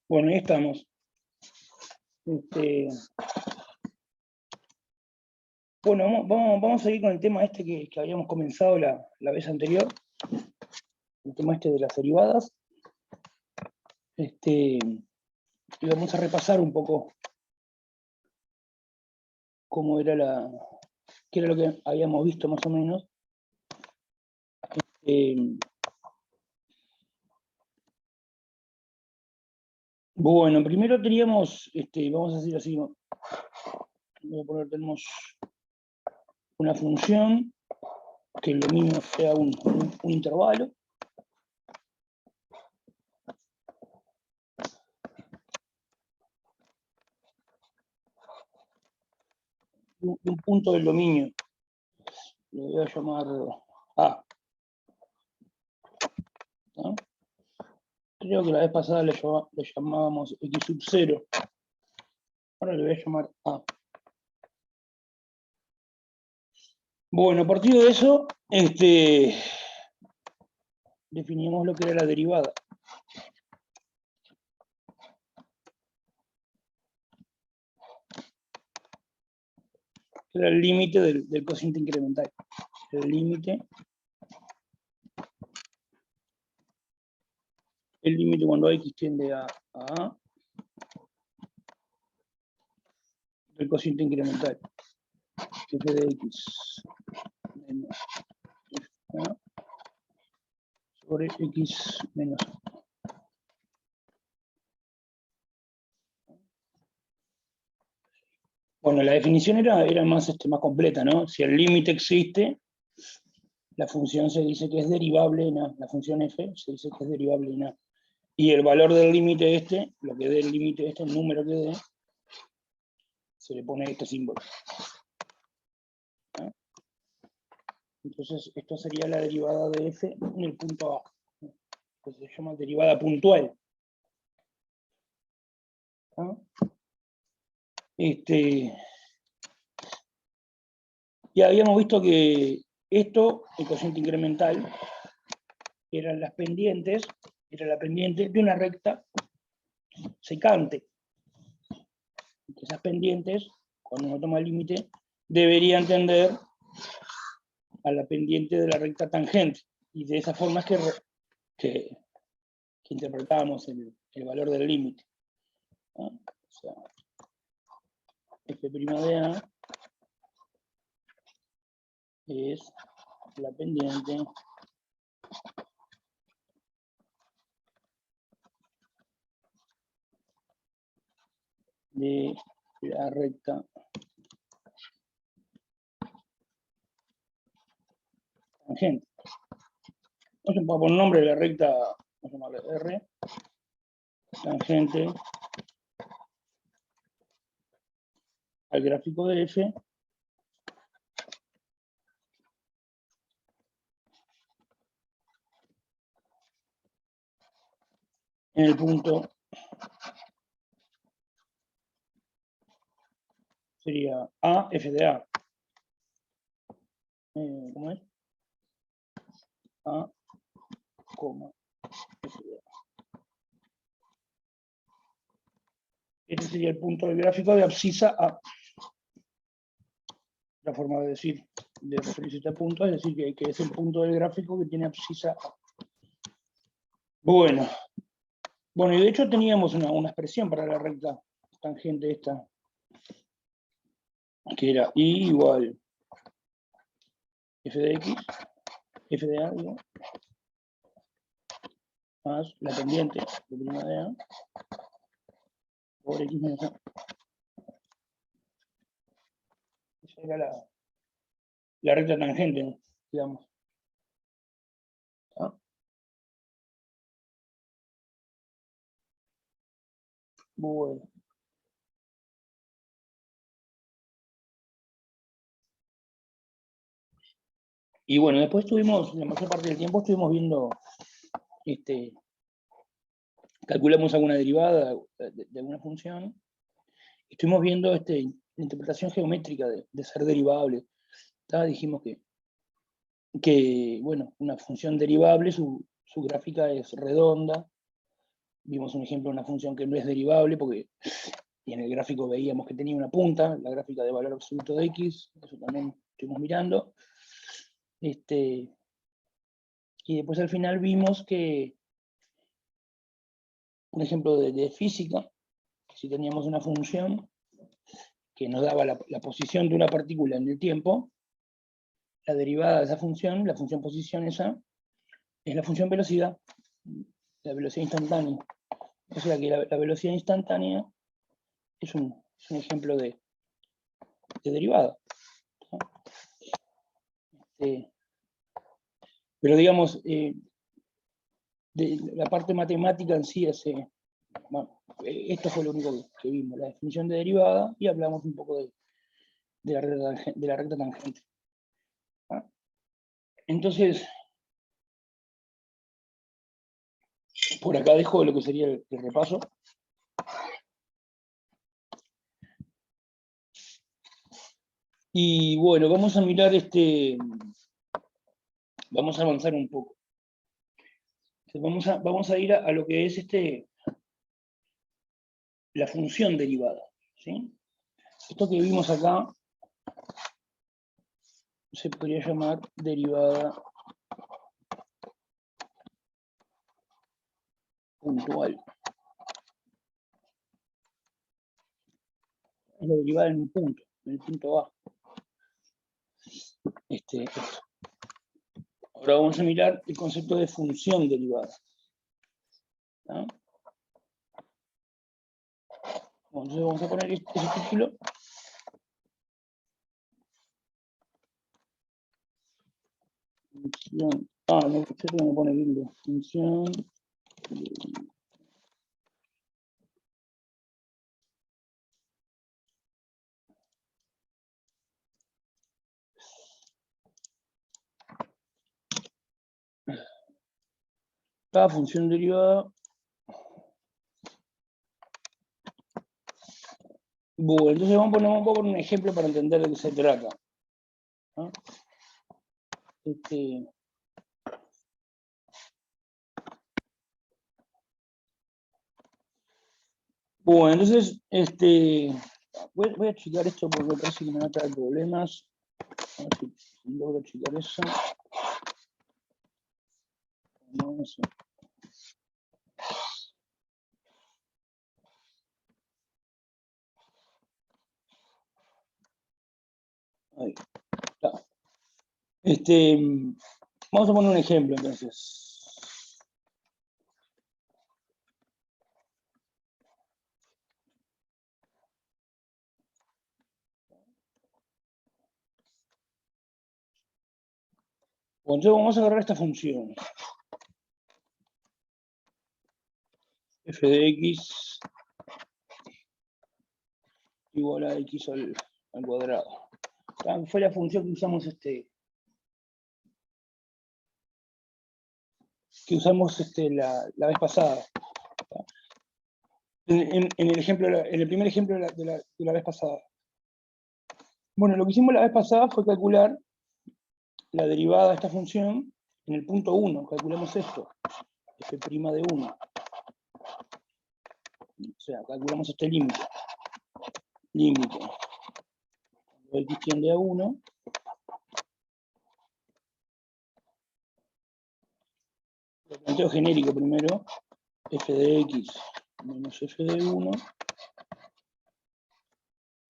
Bueno, ahí estamos. Bueno, vamos a seguir con el tema este que habíamos comenzado la vez anterior. El tema este de las derivadas. Y vamos a repasar un poco cómo era qué era lo que habíamos visto más o menos. Bueno, primero teníamos, vamos a decir así, voy a poner, tenemos una función que el dominio sea un intervalo. Un punto del dominio. Lo voy a llamar A. ¿No? Creo que la vez pasada le llamábamos x sub 0. Ahora le voy a llamar A. Bueno, a partir de eso, definimos lo que era la derivada. Era el límite del cociente incremental. El límite cuando x tiende a A del cociente incremental. F de x menos A sobre x menos A. Bueno, la definición era más completa, ¿no? Si el límite existe, la función se dice que es derivable en A. La función f se dice que es derivable en A. Y el valor del límite lo que dé el límite el número que dé, se le pone este símbolo. ¿Ah? Entonces, esto sería la derivada de f en el punto A. Que se llama derivada puntual. ¿Ah? Ya habíamos visto que esto, el cociente incremental, eran las pendientes, era la pendiente de una recta secante. Esas pendientes, cuando uno toma el límite, deberían tender a la pendiente de la recta tangente. Y de esa forma es que interpretábamos el valor del límite. ¿No? O sea, f' de A es la pendiente de la recta tangente. Vamos a poner un nombre de la recta, vamos a llamarle R, tangente al gráfico de F, en el punto sería A, F de A. ¿Cómo es? A, F de A. Este sería el punto del gráfico de abscisa A. La forma de decir, de referirse a este punto, es decir, que es el punto del gráfico que tiene abscisa A. Bueno, y de hecho teníamos una expresión para la recta tangente esta, que era I igual f de x, f de A, digo, más la pendiente de prima de A por x menos A. Esa era la recta tangente, ¿no? Digamos. ¿Ah? Bueno. Y bueno, después estuvimos, la mayor parte del tiempo estuvimos viendo, calculamos alguna derivada de alguna función, estuvimos viendo la interpretación geométrica de ser derivable. Dijimos que, bueno, una función derivable, su gráfica es redonda, vimos un ejemplo de una función que no es derivable, porque en el gráfico veíamos que tenía una punta, la gráfica de valor absoluto de x, eso también estuvimos mirando. Y después al final vimos que, un ejemplo de física, si teníamos una función que nos daba la posición de una partícula en el tiempo, la derivada de esa función, la función posición esa, es la función velocidad, la velocidad instantánea. O sea que la velocidad instantánea es un ejemplo de derivada. Pero digamos, de la parte matemática en sí, bueno, esto fue lo único que vimos, la definición de derivada, y hablamos un poco de la recta tangente. Entonces, por acá dejo lo que sería el repaso. Y bueno, vamos a mirar vamos a avanzar un poco. Vamos a ir a lo que es la función derivada, ¿sí? Esto que vimos acá se podría llamar derivada puntual. Es la derivada en el punto A. Esto. Ahora vamos a mirar el concepto de función derivada. ¿No? Entonces vamos a poner ese título. Función. No, esto me pone tilde. Función. Cada función derivada. Bueno, entonces vamos a poner un ejemplo para entender de qué se trata. ¿No? Bueno, entonces, voy a checar esto porque parece que me va a traer problemas. A ver si logro checar eso. No sé. Ahí está. Vamos a poner un ejemplo entonces. Bueno, entonces vamos a agarrar esta función. F de x igual a x al cuadrado. Fue la función que usamos la vez pasada. En el primer ejemplo de la vez pasada. Bueno, lo que hicimos la vez pasada fue calcular la derivada de esta función en el punto 1. Calculamos esto, f' de 1. O sea, calculamos este límite. Límite. Cuando x tiende a 1. Lo planteo genérico primero. F de x menos f de 1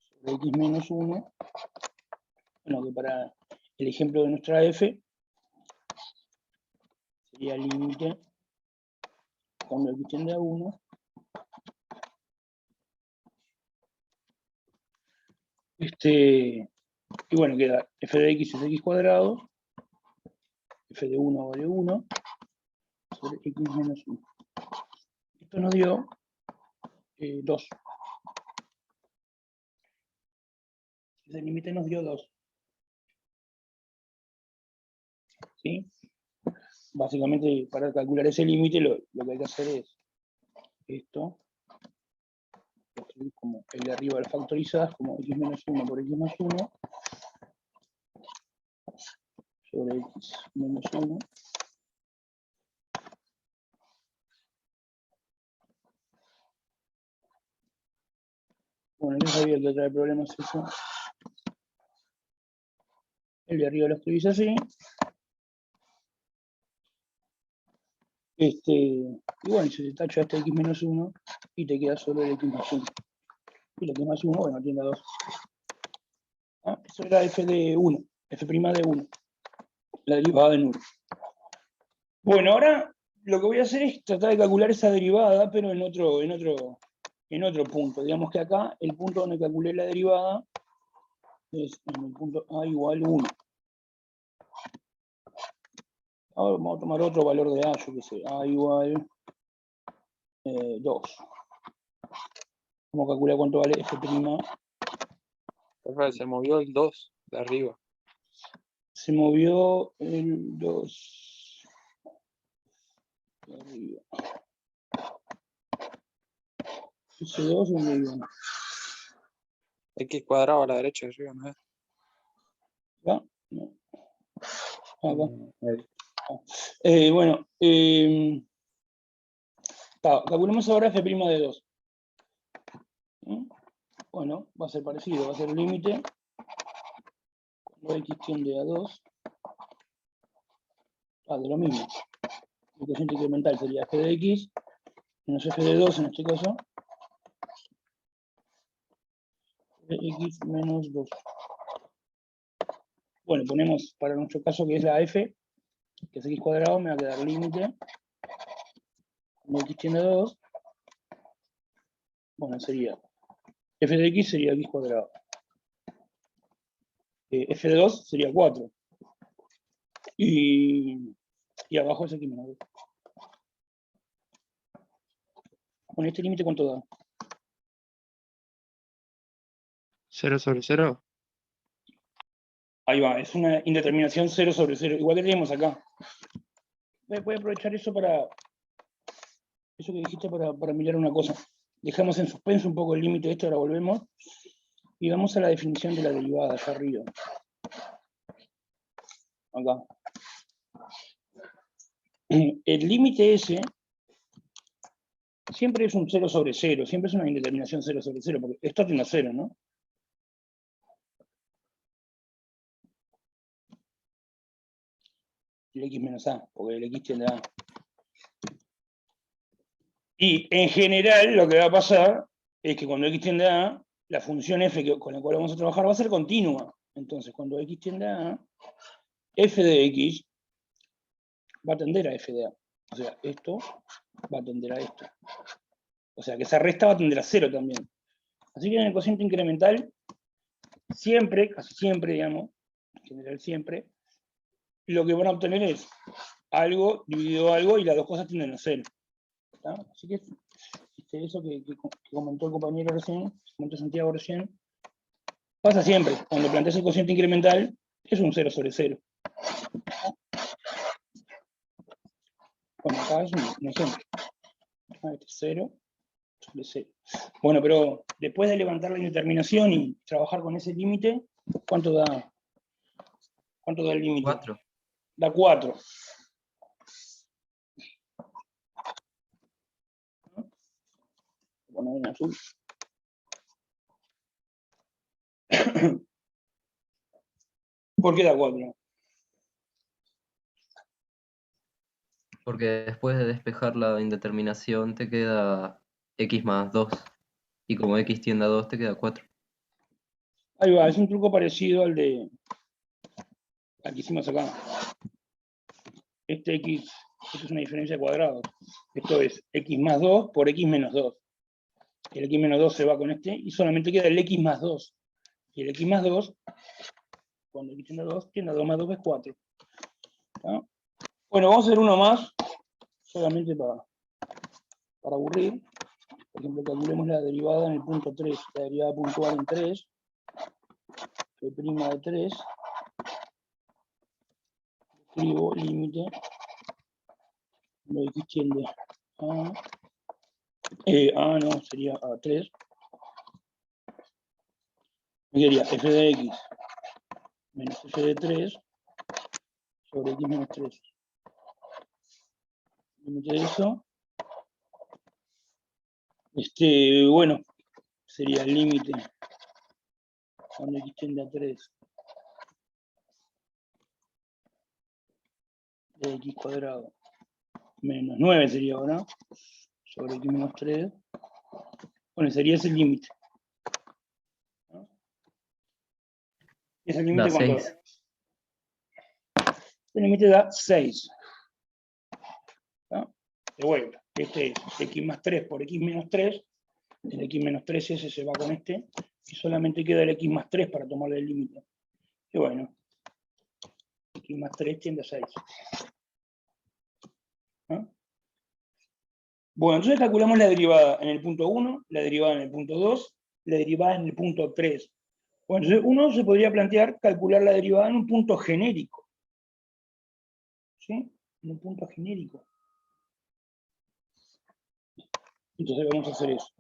sobre x menos 1. Bueno, que para el ejemplo de nuestra f sería límite cuando x tiende a 1. Y bueno, queda f de x es x cuadrado, f de 1 vale 1, sobre x menos 1. Esto nos dio 2. Ese límite nos dio 2. ¿Sí? Básicamente, para calcular ese límite, lo que hay que hacer es esto, como el de arriba las factorizadas, como x menos 1 por x más 1, sobre x menos 1. Bueno, yo sabía que trae problemas eso. El de arriba lo escribís así. Y bueno, se te tacha este x menos 1 y te queda solo el x más 1. Y el x más 1, bueno, tiene 2. ¿Ah? Eso era f de 1, f' de 1, la derivada de 1. Bueno, ahora lo que voy a hacer es tratar de calcular esa derivada, pero en otro punto. Digamos que acá, el punto donde calculé la derivada es en el punto a igual 1. Ahora vamos a tomar otro valor de a, yo qué sé, a igual 2. Vamos a calcular cuánto vale f'. Se movió el 2 de arriba. Se movió el 2 de arriba. Ese 2 ¿dónde iba? X cuadrado a la derecha de arriba, ¿no es? ¿Acá? No. Acá. Ahí. Bueno, calculemos ahora f' de 2. Bueno, va a ser parecido, va a ser el límite cuando x tiende a 2. De lo mismo. El cociente incremental sería f de x menos f de 2 en este caso. De x menos 2. Bueno, ponemos para nuestro caso que es la f, que es x cuadrado, me va a quedar límite cuando x tiende a 2. Bueno, sería f de x sería x cuadrado. F de 2 sería 4. Y abajo es x menos 2. Con este límite, ¿cuánto da? 0 sobre 0. Ahí va, es una indeterminación 0 sobre 0. Igual que tenemos acá. Voy a aprovechar eso que dijiste para mirar una cosa. Dejamos en suspenso un poco el límite de esto, ahora volvemos. Y vamos a la definición de la derivada, acá arriba. Acá. El límite ese siempre es un 0 sobre 0, siempre es una indeterminación 0 sobre 0, porque esto tiene 0, ¿no? El x menos a, porque el x tiende a a. Y en general lo que va a pasar es que cuando x tiende a a, la función f con la cual vamos a trabajar va a ser continua. Entonces, cuando x tiende a a, f de x va a tender a f de a. O sea, esto va a tender a esto. O sea, que esa resta va a tender a 0 también. Así que en el cociente incremental, siempre, casi siempre, digamos, en general siempre, lo que van a obtener es algo dividido algo y las dos cosas tienden a 0. ¿Tá? Así que eso que comentó el compañero recién, comentó Santiago recién, pasa siempre. Cuando planteas el cociente incremental, es un 0 sobre 0. Bueno, acá es un ejemplo. Este es 0 sobre 0. Bueno, pero después de levantar la indeterminación y trabajar con ese límite, ¿cuánto da? ¿Cuánto da el límite? 4. Da 4. Poner en azul. ¿Por qué da 4? Porque después de despejar la indeterminación te queda x más 2. Y como x tiende a 2 te queda 4. Ahí va, es un truco parecido al que hicimos acá. Esto es una diferencia de cuadrados. Esto es x más 2 por x menos 2. El x menos 2 se va con este y solamente queda el x más 2. Y el x más 2, cuando x tiende a 2, tiende a 2 más 2 es 4. ¿Ah? Bueno, vamos a hacer uno más, solamente para aburrir. Por ejemplo, calculemos la derivada en el punto 3. La derivada puntual en 3. F' de 3. Escribo límite. Cuando x tiende a... no, sería a 3. Me quedaría f de x menos f de 3 sobre x menos 3. Límite de eso. Bueno, sería el límite cuando x tiende a 3 de x cuadrado menos 9 sería ahora, sobre x menos 3. Bueno, sería ese límite. ¿No? ¿Ese límite Da cuánto 6. da? El límite da 6. ¿No? De vuelta, este es x más 3 por x menos 3, el x menos 3 ese se va con este, y solamente queda el x más 3 para tomarle el límite. Y bueno, x más 3 tiende a 6. ¿No? Bueno, entonces calculamos la derivada en el punto 1, la derivada en el punto 2, la derivada en el punto 3. Bueno, entonces uno se podría plantear calcular la derivada en un punto genérico. ¿Sí? En un punto genérico. Entonces vamos a hacer eso.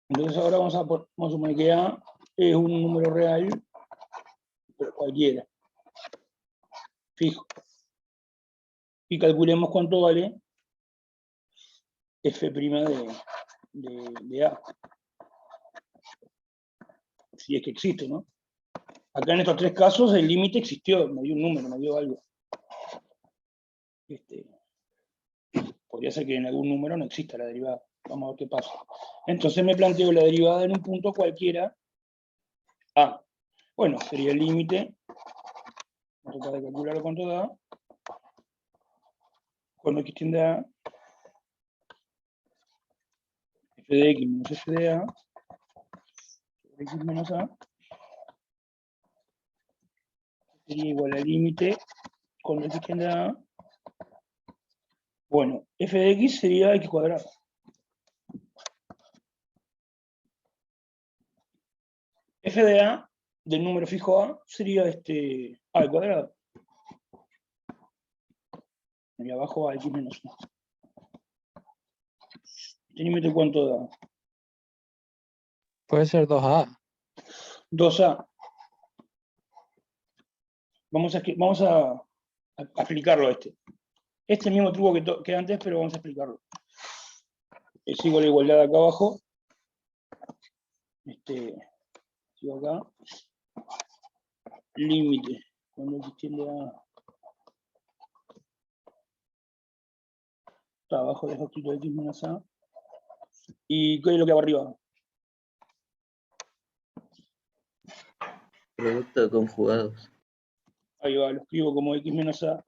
Entonces ahora vamos a suponer que A es un número real, pero cualquiera, fijo. Y calculemos cuánto vale f' de A. Si es que existe, ¿no? Acá en estos tres casos el límite existió, me dio un número, me dio algo. Podría ser que en algún número no exista la derivada. Vamos a ver qué pasa. Entonces me planteo la derivada en un punto cualquiera A. Bueno, sería el límite. Vamos a tratar de calcular cuánto da. Cuando x tiende a f de x menos f de a sobre x menos a sería igual al límite cuando x tiende a. Bueno, f de x sería x cuadrado. F de a del número fijo a sería a al cuadrado. Y abajo a x menos 1. ¿Este límite cuánto da? Puede ser 2A. 2a. Vamos a explicarlo Este mismo truco que antes, pero vamos a explicarlo. Sigo la igualdad acá abajo. Sigo acá. Límite. Cuando x tiende a. Está abajo de x menos a. ¿Y qué es lo que va arriba? Producto de conjugados. Ahí va, lo escribo como x menos a.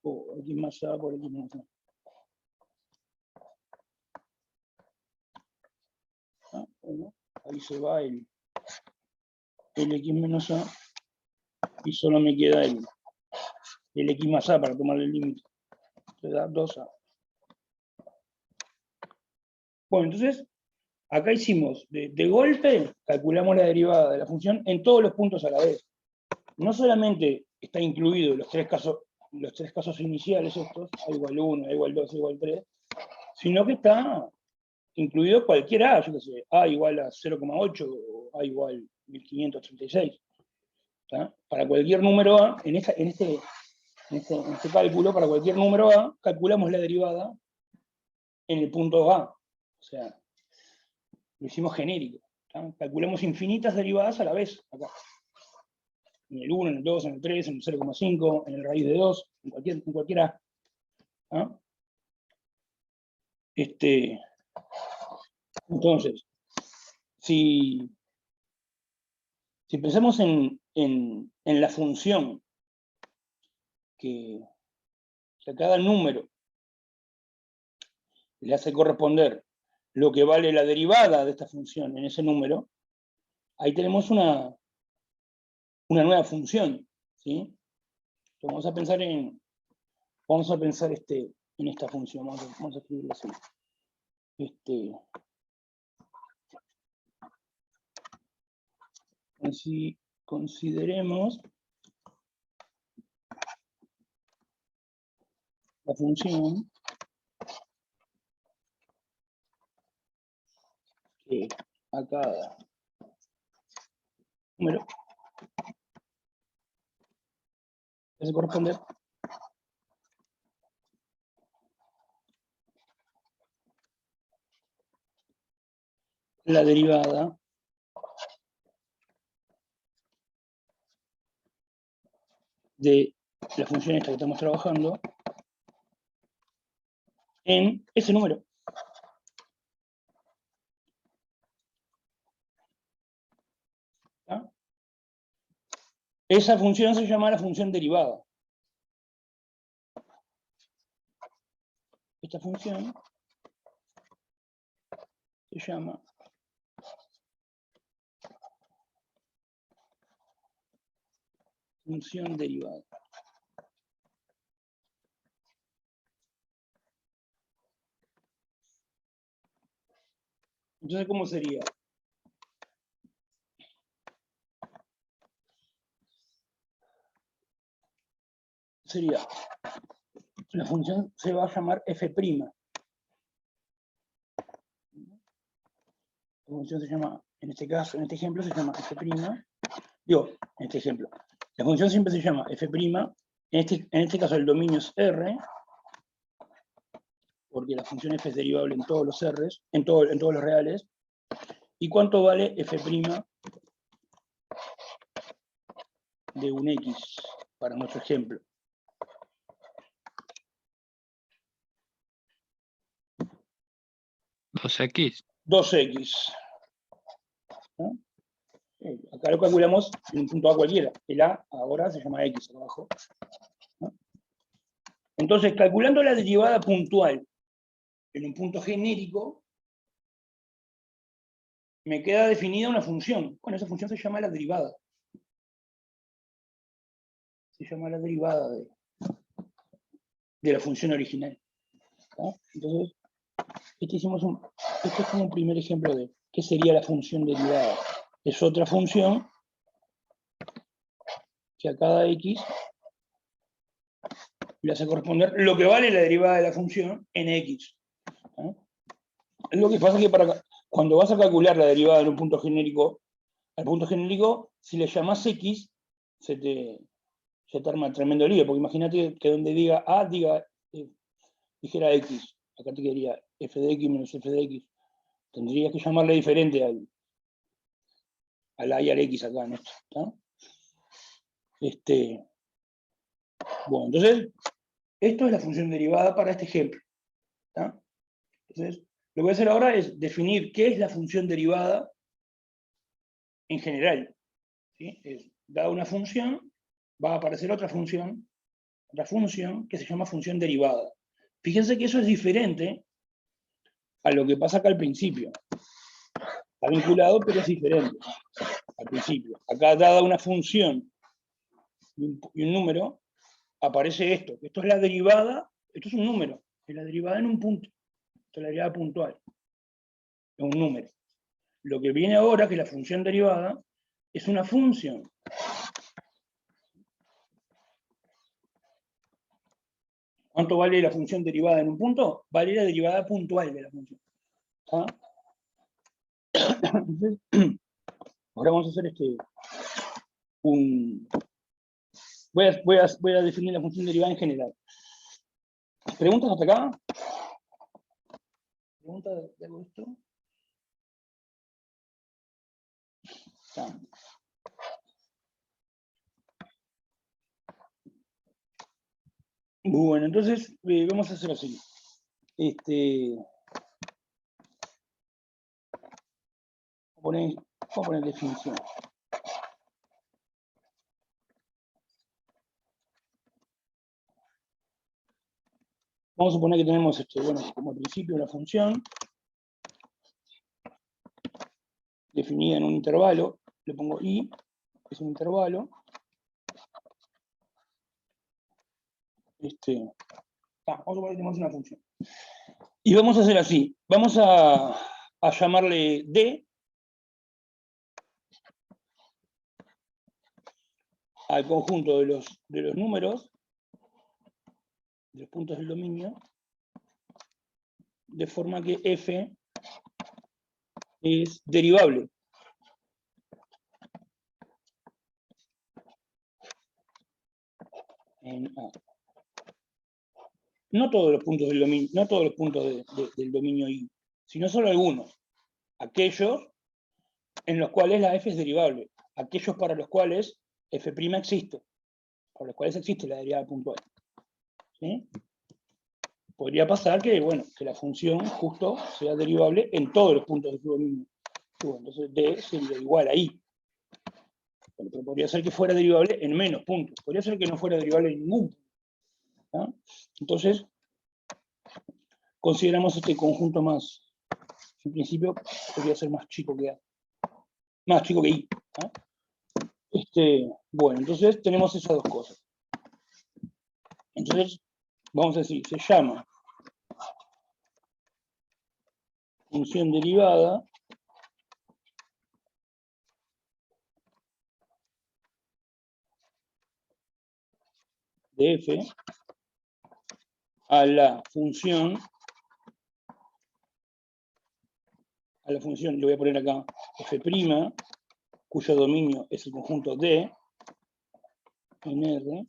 O x más a por x menos a. Bueno, ahí se va el x menos a. Y solo me queda el x más a para tomar el límite. Se da 2a. Bueno, entonces, acá hicimos, de golpe, calculamos la derivada de la función en todos los puntos a la vez. No solamente está incluido los tres casos iniciales estos, a igual 1, a igual 2, a igual 3, sino que está incluido cualquier A, yo qué sé, A igual a 0,8 o A igual 1536. ¿Tá? Para cualquier número A, en este cálculo, para cualquier número A, calculamos la derivada en el punto A. O sea, lo hicimos genérico. ¿Tá? Calculamos infinitas derivadas a la vez, acá. En el 1, en el 2, en el 3, en el 0,5, en el raíz de 2, en cualquier A. ¿Ah? Entonces, si pensamos en la función que a cada número le hace corresponder lo que vale la derivada de esta función en ese número, ahí tenemos una nueva función, ¿sí? Entonces vamos a pensar en esta función, vamos a escribirlo así. Así consideremos la función que a cada número hace corresponder la derivada de la función esta que estamos trabajando en ese número. ¿Ah? Esa función se llama la función derivada. Esta función se llama función derivada. Entonces, ¿cómo sería? Sería, la función se va a llamar f'. La función se llama, en este caso, en este ejemplo se llama f'. Digo, en este ejemplo, la función siempre se llama f'. En este caso el dominio es R, porque la función f es derivable en todos los R's, en todos los reales. ¿Y cuánto vale f' de un X, para nuestro ejemplo? 2x. 2X. ¿No? Acá lo calculamos en un punto A cualquiera. El A ahora se llama X abajo. ¿No? Entonces, calculando la derivada puntual en un punto genérico, me queda definida una función. Bueno, esa función se llama la derivada. Se llama la derivada de la función original. ¿No? Entonces, este es como un primer ejemplo de qué sería la función derivada. Es otra función que a cada X le hace corresponder lo que vale la derivada de la función en X. ¿No? Lo que pasa es que cuando vas a calcular la derivada en un punto genérico, al punto genérico, si le llamas X, se te arma tremendo lío, porque imagínate que donde diga A, dijera X. Acá te quedaría f de X menos f de X. Tendrías que llamarle diferente al A y al X acá en esto. ¿No? Bueno, entonces, esto es la función derivada para este ejemplo. ¿No? Entonces, lo que voy a hacer ahora es definir qué es la función derivada en general. ¿Sí? Dada una función, va a aparecer otra función que se llama función derivada. Fíjense que eso es diferente a lo que pasa acá al principio. Está vinculado, pero es diferente al principio. Acá, dada una función y un número, aparece esto. Esto es la derivada, esto es un número, es la derivada en un punto. Esto es la derivada puntual. Es un número. Lo que viene ahora, que es la función derivada, es una función. ¿Cuánto vale la función derivada en un punto? Vale la derivada puntual de la función. ¿Ah? Entonces, ahora vamos a hacer voy a definir la función derivada en general. ¿Preguntas hasta acá? ¿Preguntas de algo de esto? Está. Bueno, entonces vamos a hacer así. Vamos a poner definición. Vamos a suponer que tenemos, bueno, como principio la función definida en un intervalo, le pongo i, es un intervalo. Vamos a suponer que tenemos una función. Y vamos a hacer así, vamos a llamarle D al conjunto de los números, de los puntos del dominio, de forma que f es derivable. En A. No todos los puntos del dominio, no todos los puntos del dominio I, sino solo algunos. aquellos en los cuales la f es derivable, aquellos para los cuales f' existe, para los cuales existe la derivada puntual. ¿Sí? Podría pasar que, bueno, que la función justo sea derivable en todos los puntos de su dominio. Entonces D sería igual ahí. Bueno, pero podría ser que fuera derivable en menos puntos. Podría ser que no fuera derivable en ningún punto. ¿Ah? Entonces, consideramos este conjunto más. En principio, podría ser más chico que A. Más chico que I. ¿Ah? Bueno, entonces tenemos esas dos cosas. Entonces, vamos a decir, se llama función derivada de f a la función, le voy a poner acá f', cuyo dominio es el conjunto D en R,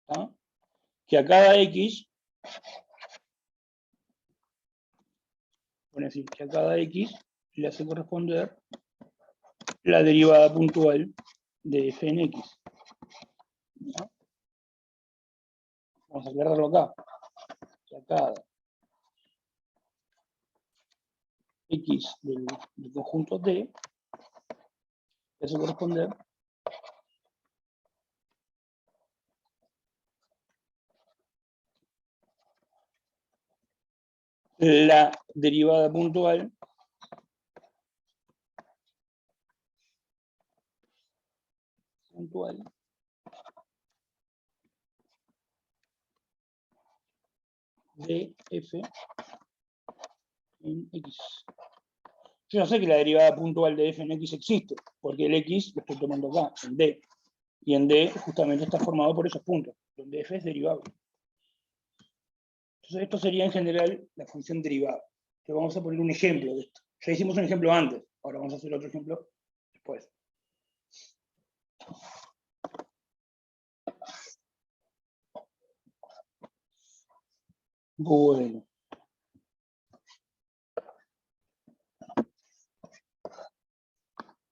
¿tá? Que a cada X, bueno, decir, que a cada X le hace corresponder la derivada puntual de f en X. ¿No? Vamos a aclararlo acá. Que a cada X del conjunto D le hace corresponder la derivada puntual de f en X. Yo ya sé que la derivada puntual de f en X existe, porque el X lo estoy tomando acá, en D. Y en D justamente está formado por esos puntos, donde f es derivable. Entonces esto sería en general la función derivada. Entonces vamos a poner un ejemplo de esto. Ya hicimos un ejemplo antes, ahora vamos a hacer otro ejemplo después. Bueno.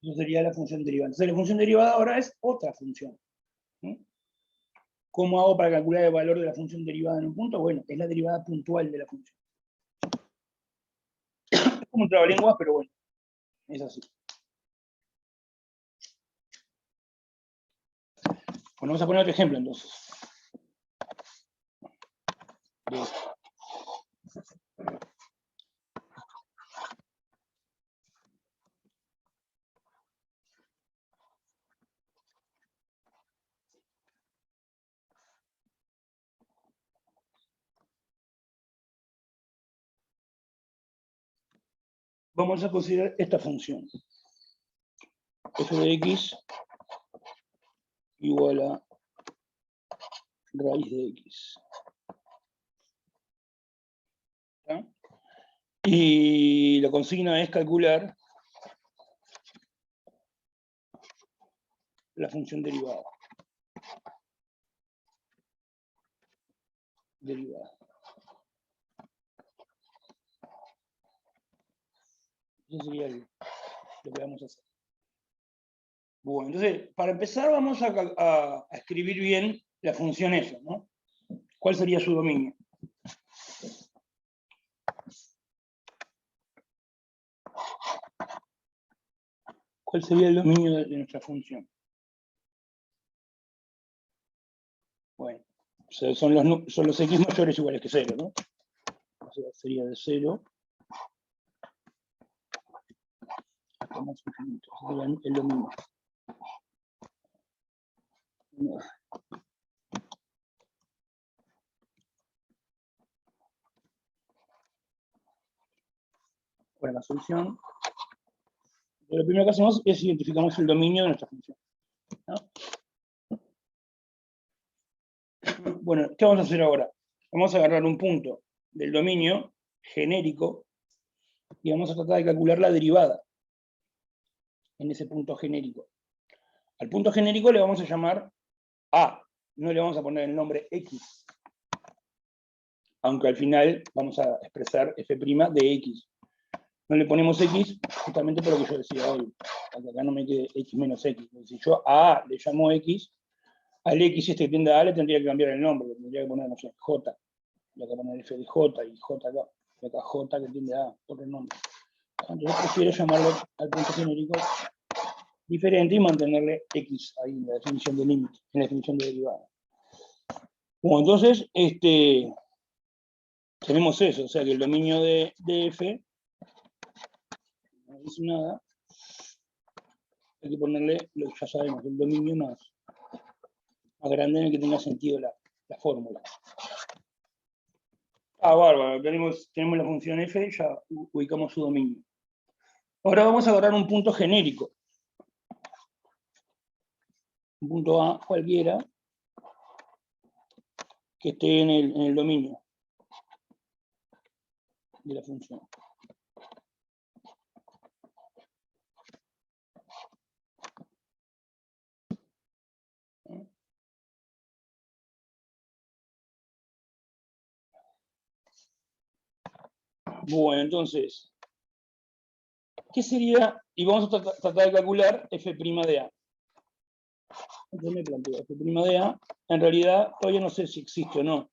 Eso sería la función derivada. Entonces la función derivada ahora es otra función. ¿Sí? ¿Cómo hago para calcular el valor de la función derivada en un punto? Bueno, es la derivada puntual de la función. Es como un trabalenguas, pero bueno, es así. Bueno, vamos a poner otro ejemplo entonces. Bien. Vamos a considerar esta función. F de X igual a raíz de X. ¿Está? Y la consigna es calcular la función derivada. Eso sería lo que vamos a hacer. Bueno, entonces, para empezar vamos a escribir bien la función f, ¿no? ¿Cuál sería su dominio? ¿Cuál sería el dominio de nuestra función? Bueno, o sea, son los x mayores o iguales que 0, ¿no? O sea, sería de 0 hasta más infinito. Sería el dominio. Bueno, la solución. Lo primero que hacemos es identificamos el dominio de nuestra función, ¿no? Bueno, ¿qué vamos a hacer ahora? Vamos a agarrar un punto del dominio genérico y vamos a tratar de calcular la derivada en ese punto genérico. Al punto genérico le vamos a llamar A, no le vamos a poner el nombre X, aunque al final vamos a expresar f' de X. no le ponemos x justamente por lo que yo decía hoy, para que acá no me quede x menos x. Si yo a A le llamo x, al x este que tiende a A le tendría que cambiar el nombre, le tendría que poner, no sé, j, le voy a poner f de j y j acá, y acá j que tiende a A, otro nombre. Entonces prefiero llamarlo al punto genérico diferente y mantenerle x ahí en la definición de límite, en la definición de derivada. Bueno, entonces, tenemos eso, o sea que el dominio de f no dice nada, hay que ponerle lo que ya sabemos, el dominio más grande en el que tenga sentido la fórmula. Bárbaro, tenemos la función f y ya ubicamos su dominio. Ahora vamos a agarrar un punto genérico. Un punto A cualquiera que esté en el dominio de la función. Bueno, entonces, ¿qué sería? Y vamos a tratar de calcular f' de A. Entonces me planteo f' de A. En realidad, todavía no sé si existe o no,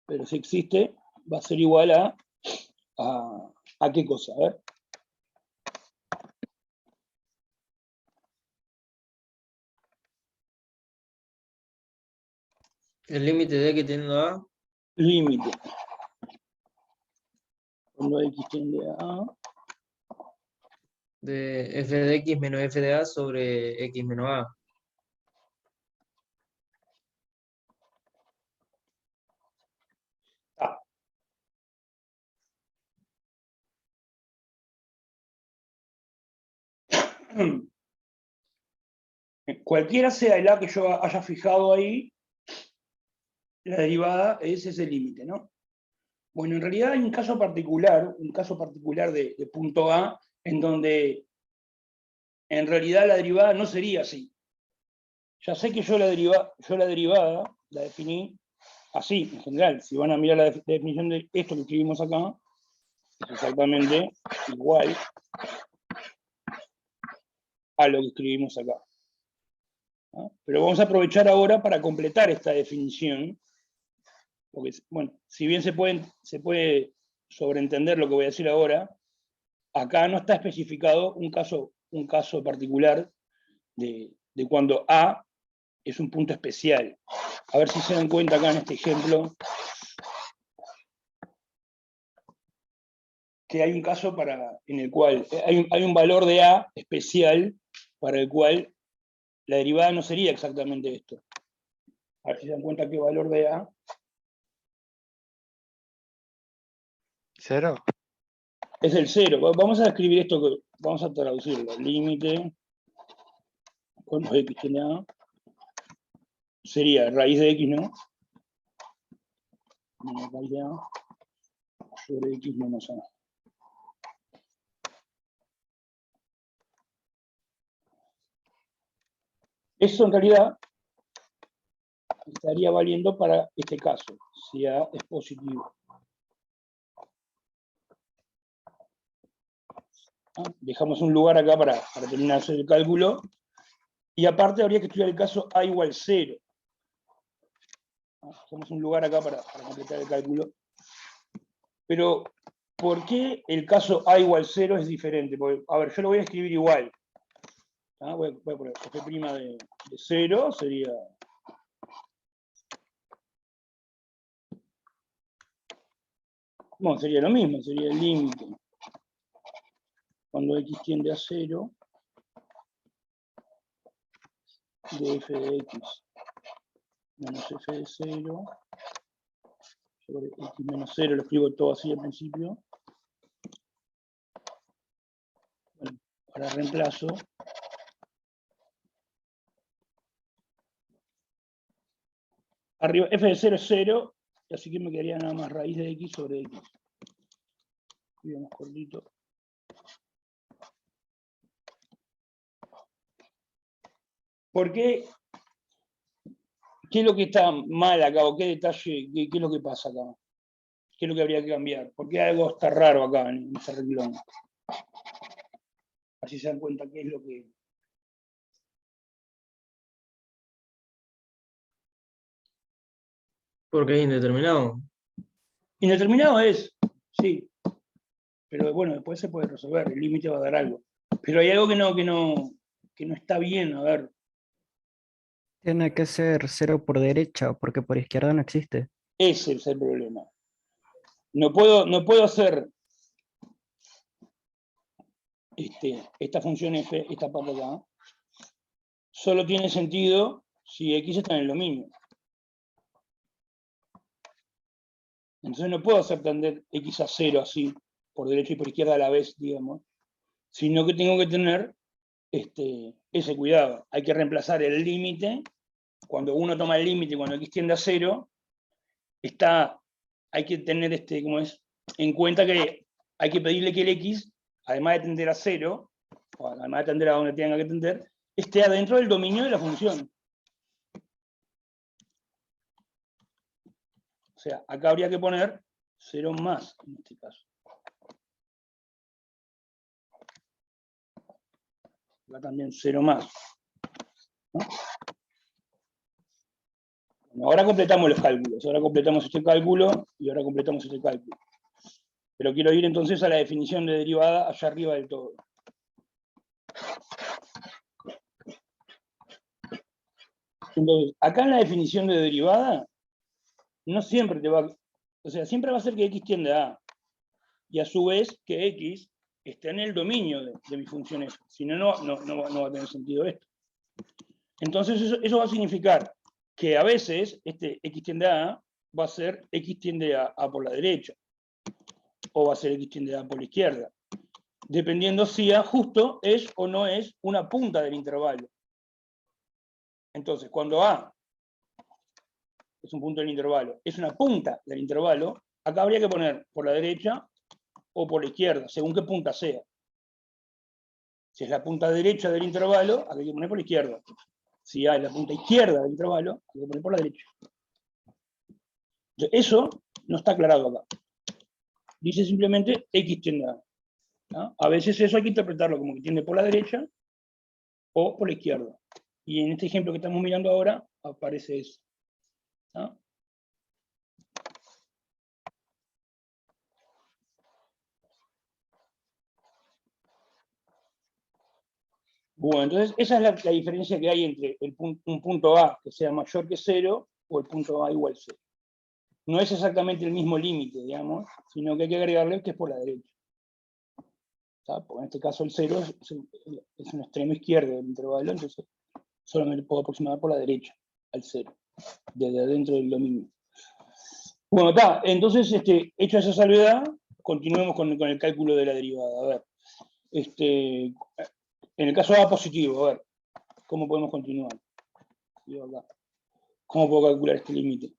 pero si existe, va a ser igual a qué cosa, a ver. El límite de x tiende a A Límite. Cuando x tiende a A, de f de x menos f de A sobre x menos A. cualquiera sea el A que yo haya fijado ahí, la derivada es ese límite, ¿no? Bueno, en realidad hay un caso particular de punto A, en donde en realidad la derivada no sería así. Ya sé que yo la derivada la definí así, en general. Si van a mirar la definición de esto que escribimos acá, es exactamente igual a lo que escribimos acá. ¿No? Pero vamos a aprovechar ahora para completar esta definición, porque, bueno, si bien se puede sobreentender lo que voy a decir ahora, acá no está especificado un caso particular de cuando A es un punto especial. A ver si se dan cuenta acá en este ejemplo que hay un caso en el cual hay un valor de A especial para el cual la derivada no sería exactamente esto. A ver si se dan cuenta qué valor de A. 0. Es el 0. Vamos a escribir esto, vamos a traducirlo. Límite, cuando x tiene A, sería raíz de x, ¿no? Menos raíz de A sobre x menos A. Eso en realidad estaría valiendo para este caso, si A es positivo. Dejamos un lugar acá para terminar de hacer el cálculo. Y aparte habría que estudiar el caso A igual 0. Dejamos un lugar acá para completar el cálculo. Pero, ¿por qué el caso A igual 0 es diferente? Porque, a ver, yo lo voy a escribir igual. Voy a poner f' de 0 sería... Bueno, sería lo mismo, sería el límite. Cuando x tiende a 0, de f de x menos f de 0 sobre x menos 0, lo escribo todo así al principio. Bueno, ahora reemplazo. Arriba, f de 0 es 0, así que me quedaría nada más raíz de x sobre x. Escribimos cortito. ¿Por qué? ¿Qué es lo que está mal acá? ¿O qué detalle? ¿Qué es lo que pasa acá? ¿Qué es lo que habría que cambiar? ¿Por qué algo está raro acá en este renglón? Así se dan cuenta qué es lo que... Porque es indeterminado. Indeterminado es, sí, pero bueno, después se puede resolver, el límite va a dar algo. Pero hay algo que no está bien, a ver. Tiene que ser 0 por derecha, porque por izquierda no existe. Ese es el problema. No puedo hacer esta función f, esta parte acá, solo tiene sentido si x está en el dominio. Entonces no puedo hacer tender x a 0 así, por derecha y por izquierda a la vez, digamos, sino que tengo que tener ese cuidado. Hay que reemplazar el límite, cuando uno toma el límite, cuando x tiende a 0, hay que tener en cuenta que hay que pedirle que el x, además de tender a 0, o además de tender a donde tenga que tender, esté adentro del dominio de la función. O sea, acá habría que poner 0 más, en este caso. Acá también 0 más. ¿No? Bueno, ahora completamos los cálculos. Ahora completamos este cálculo y ahora completamos este cálculo. Pero quiero ir entonces a la definición de derivada allá arriba del todo. Entonces, acá en la definición de derivada, no siempre te va... O sea, siempre va a ser que x tiende a A. Y a su vez que x esté en el dominio de mi función f. Si no, no va a tener sentido esto. Entonces eso va a significar que a veces x tiende a A va a ser x tiende a A por la derecha. O va a ser x tiende a A por la izquierda. Dependiendo si A justo es o no es una punta del intervalo. Entonces, cuando A es un punto del intervalo, es una punta del intervalo, acá habría que poner por la derecha o por la izquierda, según qué punta sea. Si es la punta derecha del intervalo, hay que poner por la izquierda. Si A es la punta izquierda del intervalo, hay que poner por la derecha. Entonces, eso no está aclarado acá. Dice simplemente x tiende a A. ¿No? A veces eso hay que interpretarlo como que tiende por la derecha o por la izquierda. Y en este ejemplo que estamos mirando ahora, aparece eso. ¿No? Bueno, entonces esa es la diferencia que hay entre un punto A que sea mayor que 0 o el punto A igual a 0. No es exactamente el mismo límite, digamos, sino que hay que agregarle que es por la derecha. Porque en este caso el 0 es un extremo izquierdo del intervalo, entonces solo me puedo aproximar por la derecha al 0, desde adentro del dominio. Bueno, está, entonces, hecho esa salvedad, continuemos con el cálculo de la derivada. A ver, en el caso A positivo, a ver, ¿cómo podemos continuar? Yo acá. ¿Cómo puedo calcular este límite?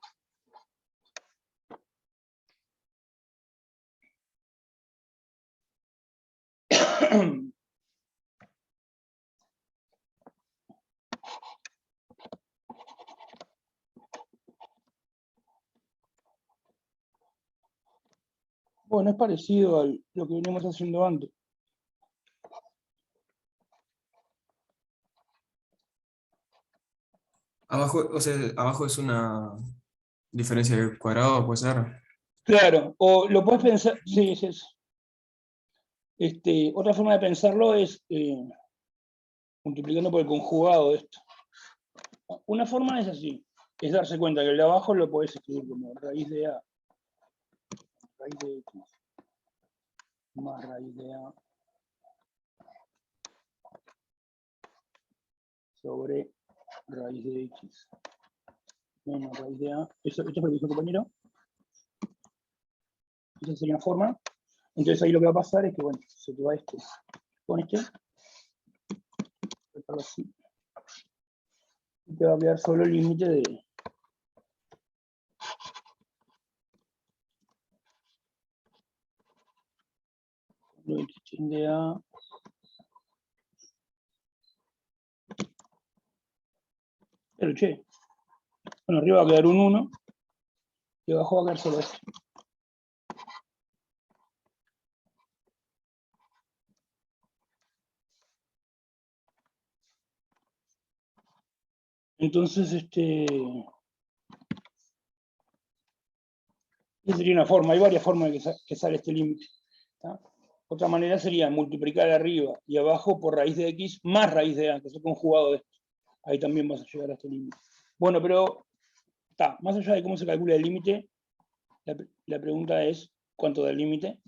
Bueno, es parecido a lo que veníamos haciendo antes. Abajo, o sea, abajo es una diferencia de cuadrado, puede ser. Claro, o lo puedes pensar, sí, es eso. Otra forma de pensarlo es multiplicando por el conjugado de esto. Una forma es así, es darse cuenta que el de abajo lo podés escribir como raíz de A, raíz de X, más raíz de A, sobre raíz de X, menos raíz de A. Esto es lo que dijo el compañero. Esa sería una forma. Entonces ahí lo que va a pasar es que, bueno, se te va con así, y te va a quedar solo el límite de X tiende a pero che, bueno, arriba va a quedar un 1 y abajo va a quedar solo esto. Entonces, esa sería una forma. Hay varias formas de que sale este límite. ¿Tá? Otra manera sería multiplicar arriba y abajo por raíz de x más raíz de a, que es el conjugado de esto. Ahí también vas a llegar a este límite. Bueno, pero más allá de cómo se calcula el límite, la pregunta es, ¿cuánto da el límite?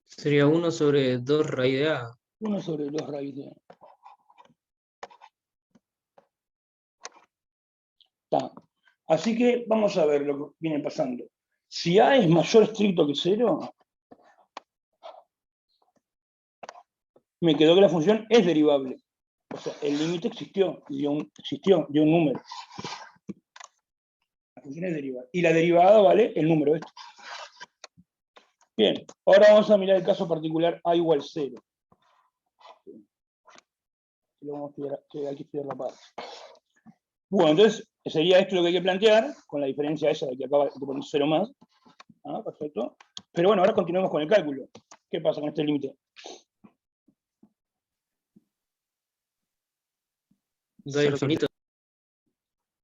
Sería 1 sobre 2 raíz de A. 1 sobre 2 raíz de a. Así que vamos a ver lo que viene pasando. Si a es mayor estricto que 0, me quedó que la función es derivable. O sea, el límite existió, dio un número. La función es derivable. Y la derivada vale el número este. Bien, ahora vamos a mirar el caso particular a igual 0. Hay que estudiar la parte. Bueno, entonces sería esto lo que hay que plantear, con la diferencia esa de que acaba de poner 0 más. Perfecto. Pero bueno, ahora continuemos con el cálculo. ¿Qué pasa con este límite? Da infinito.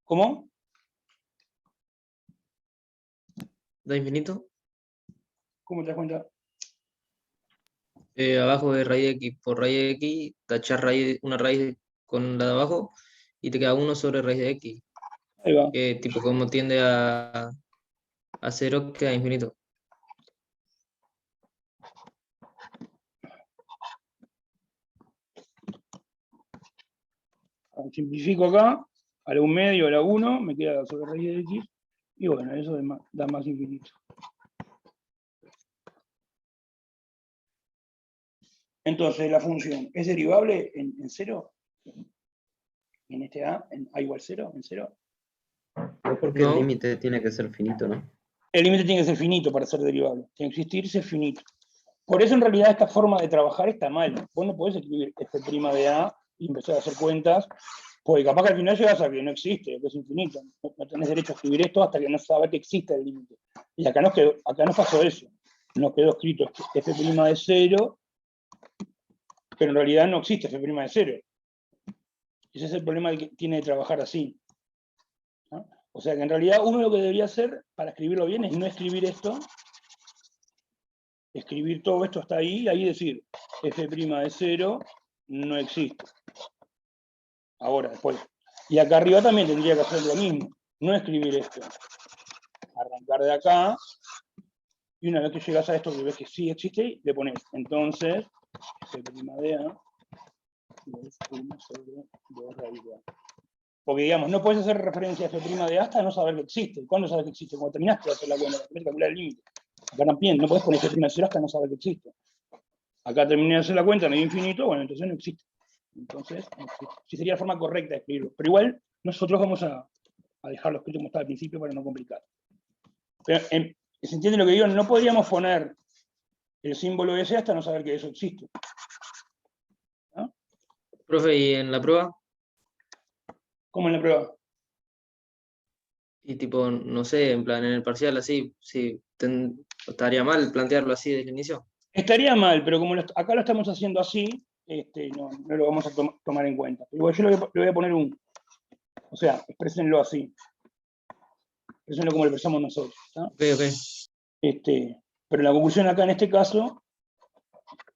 ¿Cómo? Da infinito. ¿Cómo te das cuenta? Abajo de raíz de x por raíz de x, tachar una raíz con la de abajo y te queda 1 sobre raíz de x. Ahí va. Que tipo como tiende a 0, queda infinito. Simplifico acá, a la 1 medio, a la 1, me queda sobre raíz de x, y bueno, eso da más infinito. Entonces, la función es derivable en 0, en este a igual 0, en 0. Porque No. el límite tiene que ser finito, ¿no? El límite tiene que ser finito para ser derivable, tiene que existir ser finito. Por eso en realidad esta forma de trabajar está mal. Vos no podés escribir f' de a y empezar a hacer cuentas, porque capaz que al final llegas a que no existe, que es infinito. No tenés derecho a escribir esto hasta que no sabes que existe el límite. Y acá no pasó eso. Nos quedó escrito f' de 0, pero en realidad no existe f' de 0. Ese es el problema que tiene de trabajar así. ¿No? O sea que en realidad uno lo que debería hacer para escribirlo bien es no escribir esto, escribir todo esto hasta ahí, y ahí decir f' de 0 no existe. Ahora, después. Y acá arriba también tendría que hacer lo mismo, no escribir esto. Arrancar de acá, y una vez que llegas a esto que ves que sí existe, le pones entonces f' de a es 1 sobre 2 raíz de a. Porque digamos, no puedes hacer referencia a f' de a hasta no saber que existe. ¿Cuándo sabes que existe? Cuando terminaste de hacer la cuenta, tenés que calcular el límite. Acá también, no puedes poner f' de 0 hasta no saber que existe. Acá terminé de hacer la cuenta, me dio infinito, bueno, entonces no existe. Entonces, sí sería la forma correcta de escribirlo. Pero igual, nosotros vamos a dejarlo escrito como estaba al principio para no complicar. Pero, ¿se entiende lo que digo? No podríamos poner el símbolo ese hasta no saber que eso existe. ¿No? Profe, ¿y en la prueba? ¿Cómo en la prueba? Y tipo, no sé, en plan, en el parcial así, sí, estaría mal plantearlo así desde el inicio. Estaría mal, pero como acá lo estamos haciendo así, no lo vamos a tomar en cuenta. Pero igual yo le voy a poner un... O sea, exprésenlo así. Exprésenlo como lo expresamos nosotros. ¿No? Ok. Pero la conclusión acá en este caso,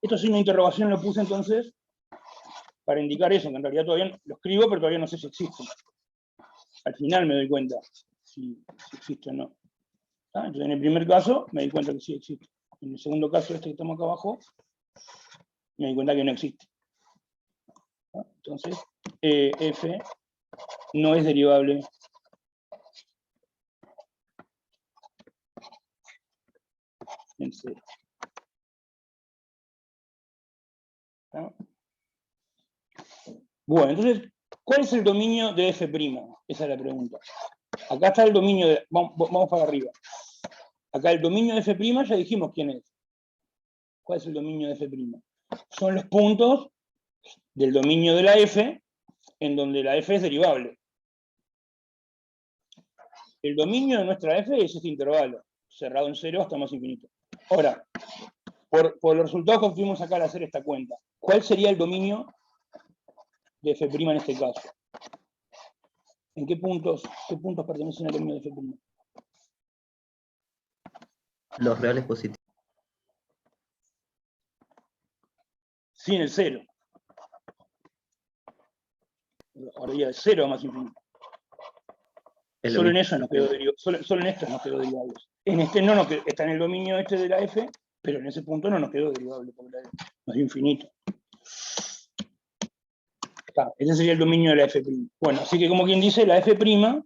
esto sí una interrogación lo puse entonces, para indicar eso, que en realidad todavía lo escribo, pero todavía no sé si existe. Al final me doy cuenta si existe o no. Entonces en el primer caso me di cuenta que sí existe. En el segundo caso, este que estamos acá abajo, me di cuenta que no existe. Entonces, f no es derivable en 0. Bueno, entonces, ¿cuál es el dominio de f'? Esa es la pregunta. Acá está el dominio de... Vamos para arriba. Acá el dominio de f' ya dijimos quién es. ¿Cuál es el dominio de f'? Son los puntos del dominio de la f en donde la f es derivable. El dominio de nuestra f es este intervalo, cerrado en 0 hasta más infinito. Ahora, por los resultados que obtuvimos acá al hacer esta cuenta, ¿cuál sería el dominio de f' en este caso. ¿En qué puntos pertenecen al dominio de f'? Los reales positivos. Sin el 0. Ahora ya de 0 a más infinito. Es lo Solo en mismo. eso nos quedó solo en esto nos quedó derivables. En este no nos quedó, está en el dominio este de la f, pero en ese punto no nos quedó derivable, porque no es infinito. Está, ese sería el dominio de la f'. Bueno, así que como quien dice, la f', vamos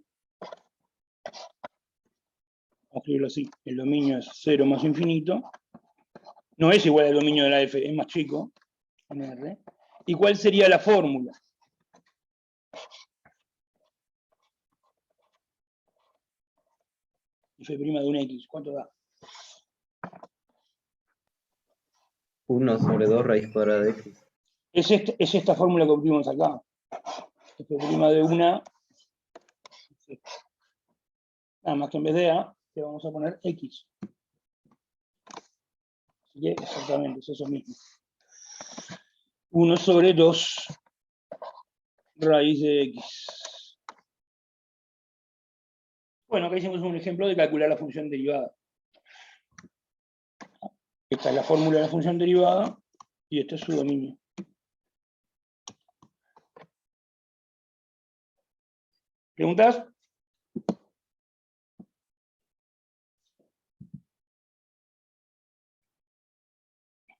a escribirlo así, el dominio es 0 más infinito, no es igual al dominio de la f, es más chico, en R. ¿Y cuál sería la fórmula? F' de un x, ¿cuánto da? 1 sobre 2 raíz cuadrada de x. Es esta fórmula que obtuvimos acá. F' de una, nada más que en vez de A, le vamos a poner X. Así que exactamente, es eso mismo. 1 sobre 2 raíz de X. Bueno, acá hicimos un ejemplo de calcular la función derivada. Esta es la fórmula de la función derivada y este es su dominio. ¿Preguntas?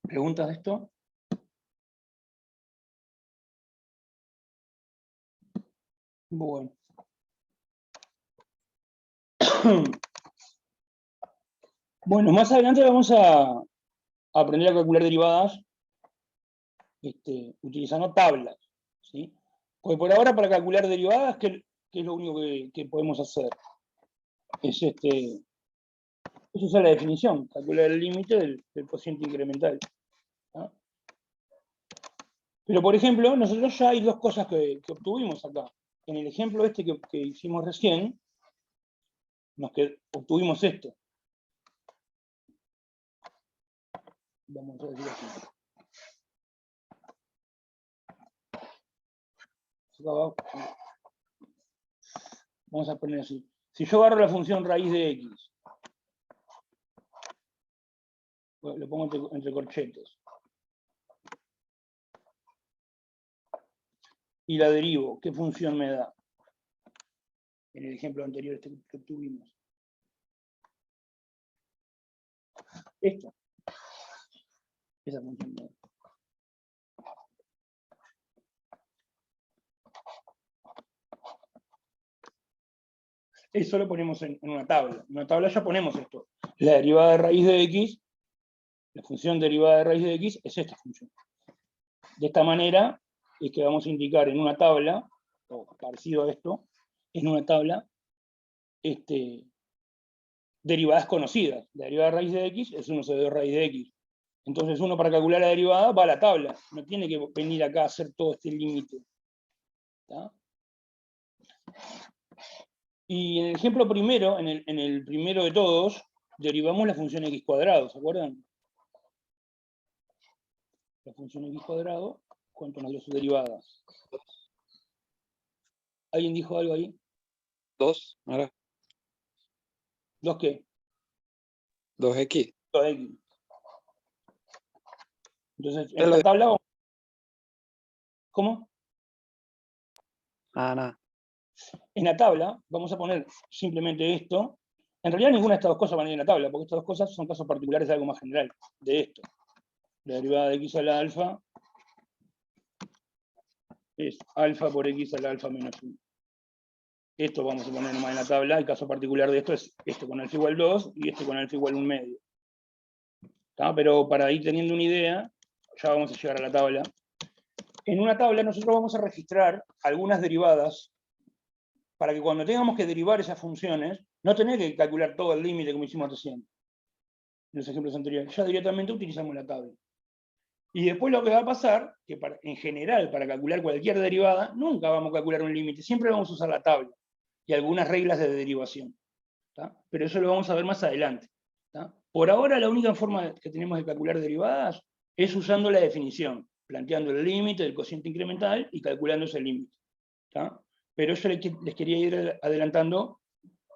¿Preguntas de esto? Bueno. Bueno, más adelante vamos a aprender a calcular derivadas utilizando tablas, ¿sí? Porque por ahora para calcular derivadas, ¿qué es lo único que podemos hacer? Es usar la definición, calcular el límite del cociente incremental, ¿no? Pero por ejemplo, nosotros ya hay dos cosas que obtuvimos acá. En el ejemplo este que hicimos recién, obtuvimos esto. Vamos a decir así. Vamos a poner así. Si yo agarro la función raíz de x, lo pongo entre corchetes, y la derivo, ¿qué función me da? En el ejemplo anterior que obtuvimos. Esta. Esa función me da. Eso lo ponemos en una tabla. En una tabla ya ponemos esto. La derivada de raíz de x, la función derivada de raíz de x es esta función. De esta manera es que vamos a indicar en una tabla, o parecido a esto, en una tabla, derivadas conocidas. La derivada de raíz de x es 1 sobre 2 raíz de x. Entonces uno para calcular la derivada va a la tabla. No tiene que venir acá a hacer todo este límite. ¿Está? Y en el ejemplo primero, en el primero de todos, derivamos la función x cuadrado, ¿se acuerdan? La función x cuadrado, ¿cuánto nos dio su derivada? ¿Alguien dijo algo ahí? 2, ahora. ¿2 qué? 2x. 2x. Entonces, en Es lo esta de- tabla, ¿cómo? Nada. En la tabla vamos a poner simplemente esto. En realidad ninguna de estas dos cosas van a ir en la tabla, porque estas dos cosas son casos particulares de algo más general, de esto. La derivada de x a la alfa es alfa por x a la alfa menos 1. Esto vamos a poner nomás en la tabla. El caso particular de esto es esto con alfa igual 2 y este con alfa igual 1 medio. ¿Está? Pero para ir teniendo una idea, ya vamos a llegar a la tabla. En una tabla nosotros vamos a registrar algunas derivadas para que cuando tengamos que derivar esas funciones, no tener que calcular todo el límite como hicimos recién, en los ejemplos anteriores. Ya directamente utilizamos la tabla. Y después lo que va a pasar, que en general para calcular cualquier derivada, nunca vamos a calcular un límite, siempre vamos a usar la tabla y algunas reglas de derivación. ¿Tá? Pero eso lo vamos a ver más adelante. ¿Tá? Por ahora la única forma que tenemos de calcular derivadas es usando la definición. planteando el límite del cociente incremental y calculando ese límite. ¿Tá? Pero yo les quería ir adelantando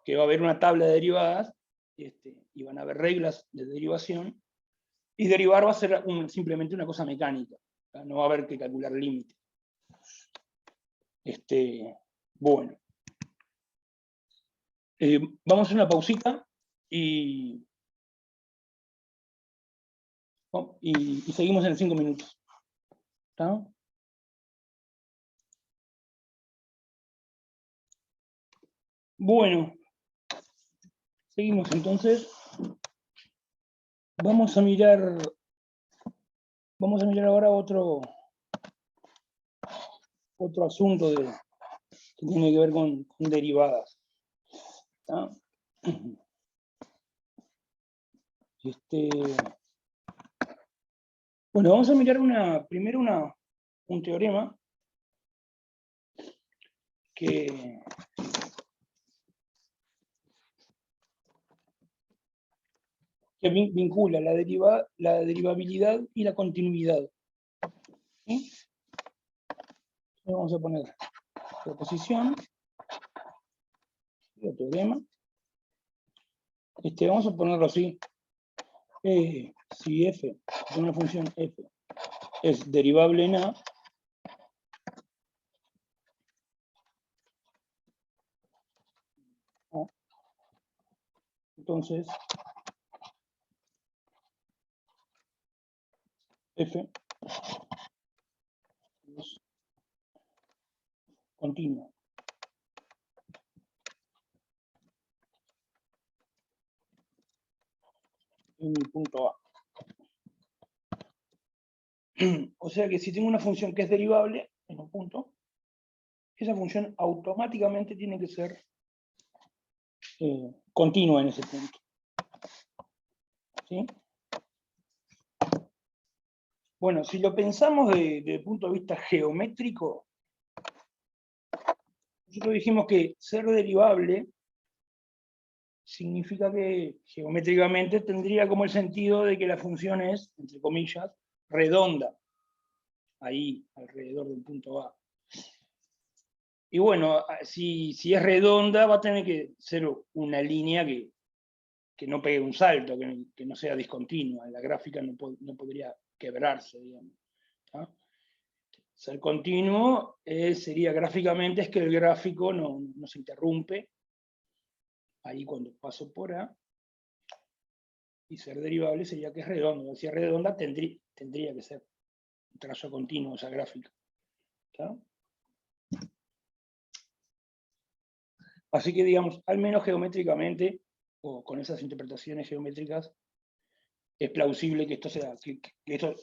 que va a haber una tabla de derivadas, y van a haber reglas de derivación, y derivar va a ser simplemente una cosa mecánica, ¿tá? No va a haber que calcular límite. Bueno. Vamos a hacer una pausita y seguimos en 5 minutos. ¿Tá? Bueno, seguimos entonces. Vamos a mirar ahora otro asunto que tiene que ver con derivadas. ¿Tá? Bueno, vamos a mirar primero un teorema que vincula la derivabilidad y la continuidad. ¿Sí? Vamos a poner proposición, el teorema. Vamos a ponerlo así. Si f de una función f es derivable en A, entonces f es continua. En mi punto A. O sea que si tengo una función que es derivable en un punto, esa función automáticamente tiene que ser continua en ese punto. ¿Sí? Bueno, si lo pensamos desde el punto de vista geométrico, nosotros dijimos que ser derivable significa que geométricamente tendría como el sentido de que la función es, entre comillas, redonda, ahí, alrededor del punto A. Y bueno, si es redonda, va a tener que ser una línea que no pegue un salto, que no sea discontinua. La gráfica no podría quebrarse, digamos. ¿Ah? Ser continuo sería gráficamente es que el gráfico no se interrumpe ahí cuando paso por A, y ser derivable sería que es redondo. Si es redonda tendría que ser un trazo continuo esa gráfica. ¿Tá? Así que digamos, al menos geométricamente, o con esas interpretaciones geométricas, es plausible que esto sea, que esto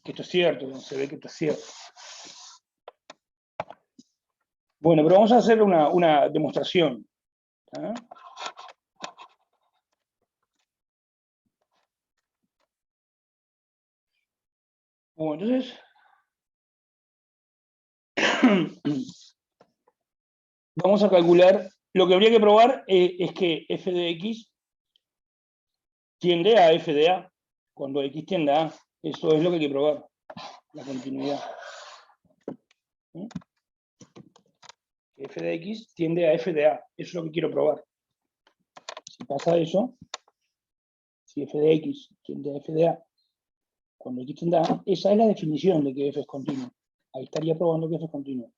es cierto, ¿no? Se ve que esto es cierto. Bueno, pero vamos a hacer una demostración. ¿Ah? Bueno, entonces, vamos a calcular, lo que habría que probar es que f de x tiende a f de a, cuando x tiende a a. Eso es lo que hay que probar, la continuidad. ¿Sí? F de x tiende a f de a, eso es lo que quiero probar. Si pasa eso, si f de x tiende a f de a, cuando x tiende a a, esa es la definición de que f es continuo. Ahí estaría probando que f es continuo.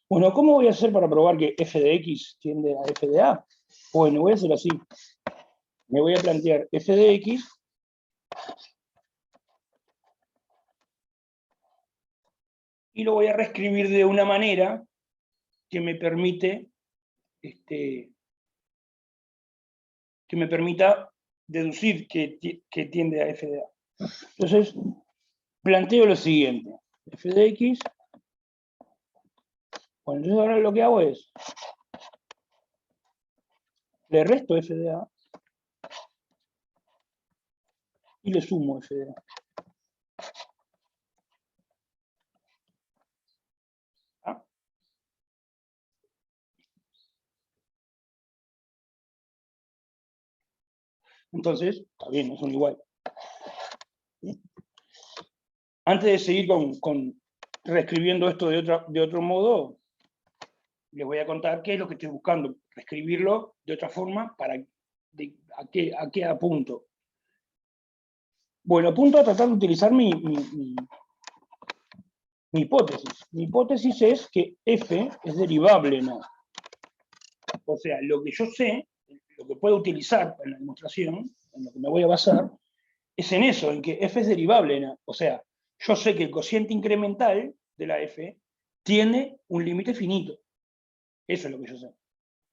Bueno, ¿cómo voy a hacer para probar que f de x tiende a f de a? Bueno, voy a hacer así. Me voy a plantear f de x y lo voy a reescribir de una manera que me permite que me permita deducir que tiende a f de a. Entonces, planteo lo siguiente. F de x. Bueno, entonces ahora lo que hago es, le resto f de a y le sumo f de a. ¿Ah? Entonces, está bien, no son igual. ¿Sí? Antes de seguir con reescribiendo esto de otro modo, les voy a contar qué es lo que estoy buscando, reescribirlo de otra forma para a qué apunto. Bueno, apunto a tratar de utilizar mi hipótesis. Mi hipótesis es que f es derivable, ¿no? O sea, lo que yo sé, lo que puedo utilizar en la demostración, en lo que me voy a basar, es en eso, en que f es derivable, ¿no? O sea, yo sé que el cociente incremental de la f tiene un límite finito. Eso es lo que yo sé.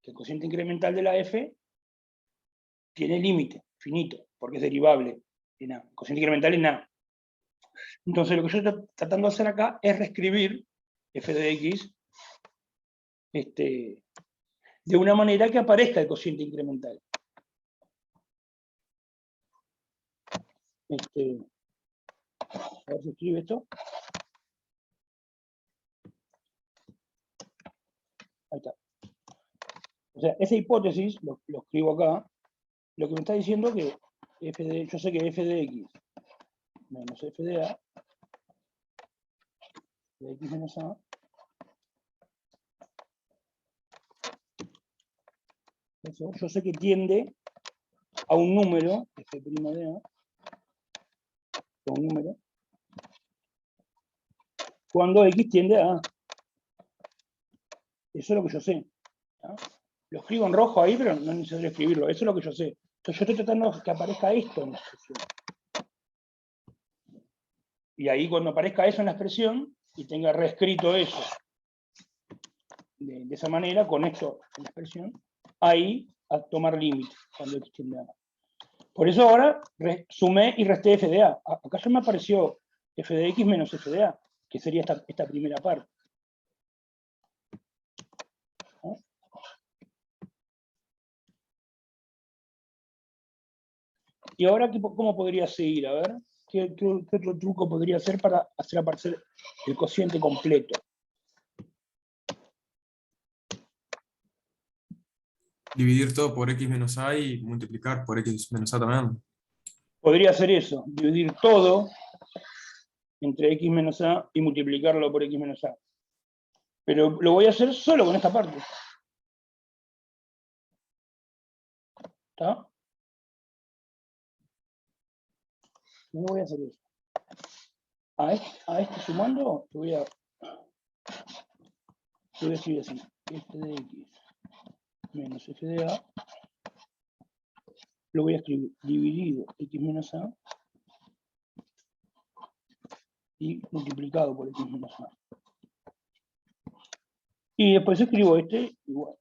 Que el cociente incremental de la f tiene límite finito, porque es derivable en A. El cociente incremental en A. Entonces lo que yo estoy tratando de hacer acá es reescribir f de x de una manera que aparezca el cociente incremental. A ver si escribe esto. Ahí está. O sea, esa hipótesis, lo escribo acá, lo que me está diciendo que yo sé que f de x menos f de a, de x menos a, eso, yo sé que tiende a un número, f' de a, a un número, cuando x tiende a a. Eso es lo que yo sé. ¿Ah? Lo escribo en rojo ahí, pero no es necesario escribirlo. Eso es lo que yo sé. Entonces yo estoy tratando de que aparezca esto en la expresión. Y ahí cuando aparezca eso en la expresión, y tenga reescrito eso de esa manera, con esto en la expresión, ahí a tomar límite cuando x tiende a a. Por eso ahora sumé y resté f de a. Acá ya me apareció f de x menos f de a, que sería esta primera parte. ¿No? Y ahora, ¿cómo podría seguir? A ver, ¿qué otro truco podría hacer para hacer aparecer el cociente completo? Dividir todo por x menos a y multiplicar por x menos a también. Podría hacer eso, dividir todo entre x menos a y multiplicarlo por x menos a. Pero lo voy a hacer solo con esta parte. ¿Está? No voy a hacer eso. A este sumando, lo voy a escribir así. F de x menos f de a, lo voy a escribir dividido x menos a y multiplicado por x menos a. Y después escribo este igual.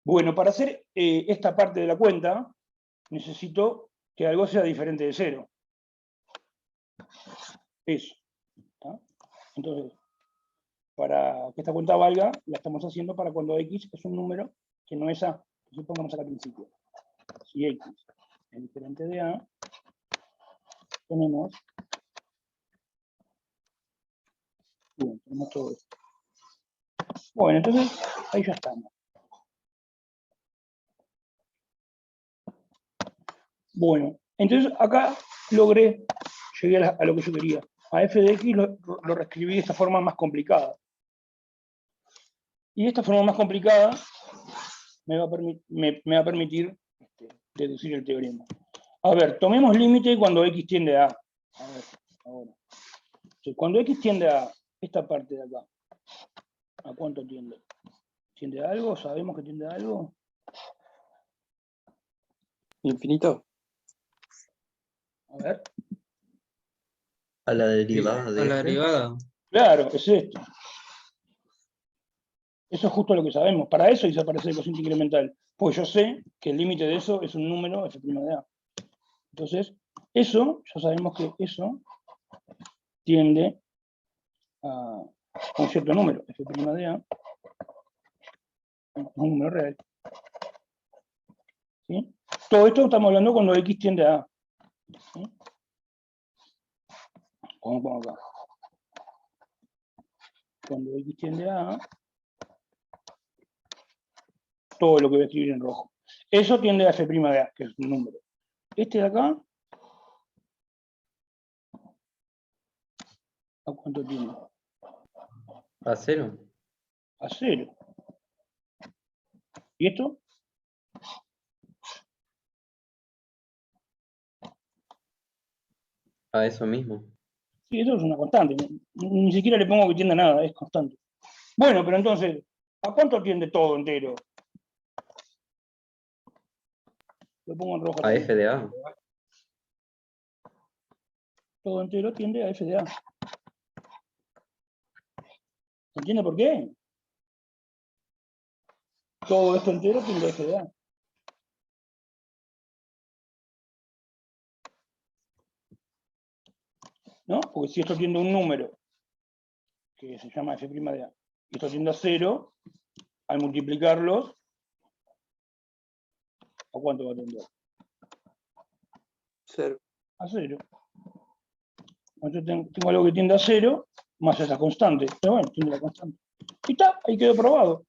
Bueno, para hacer esta parte de la cuenta, necesito que algo sea diferente de 0. Eso. ¿Tá? Entonces, para que esta cuenta valga, la estamos haciendo para cuando x es un número que no es a. Entonces pongamos acá al principio. Si x es diferente de a, tenemos todo esto. Bueno, entonces ahí ya estamos. Bueno, entonces acá llegué a lo que yo quería. A f de x lo reescribí de esta forma más complicada. Y esta forma más complicada me va a permitir deducir el teorema. A ver, tomemos límite cuando x tiende a. A ver, ahora. Entonces, cuando x tiende a esta parte de acá, ¿a cuánto tiende? ¿Tiende a algo? ¿Sabemos que tiende a algo? Infinito. A ver. A la derivada A de la f. derivada. Claro, es esto. Eso es justo lo que sabemos. Para eso hice aparecer el cociente incremental. Pues yo sé que el límite de eso es un número f' de a. Entonces, eso, ya sabemos que eso tiende a un cierto número, f' de a, un número real. ¿Sí? Todo esto estamos hablando cuando x tiende a a. ¿Sí? ¿Cómo pongo acá? Cuando x tiende a a, todo lo que voy a escribir en rojo. Eso tiende a f' de A, que es un número. Este de acá, ¿a cuánto tiende? ¿A 0? A 0. ¿Y esto? A eso mismo. Sí, eso es una constante. Ni siquiera le pongo que tienda a nada, es constante. Bueno, pero entonces, ¿a cuánto tiende todo entero? Lo pongo en rojo. A también. f de A. Todo entero tiende a f de A. ¿Entiende por qué? Todo esto entero tiende a f de A. ¿No? Porque si esto tiende a un número, que se llama f' de A, y esto tiende a 0, al multiplicarlos, ¿a cuánto va a tender? 0. A 0. Entonces tengo algo que tiende a 0, más esa constante. Pero bueno, tiende la constante. Y está, ahí quedó probado.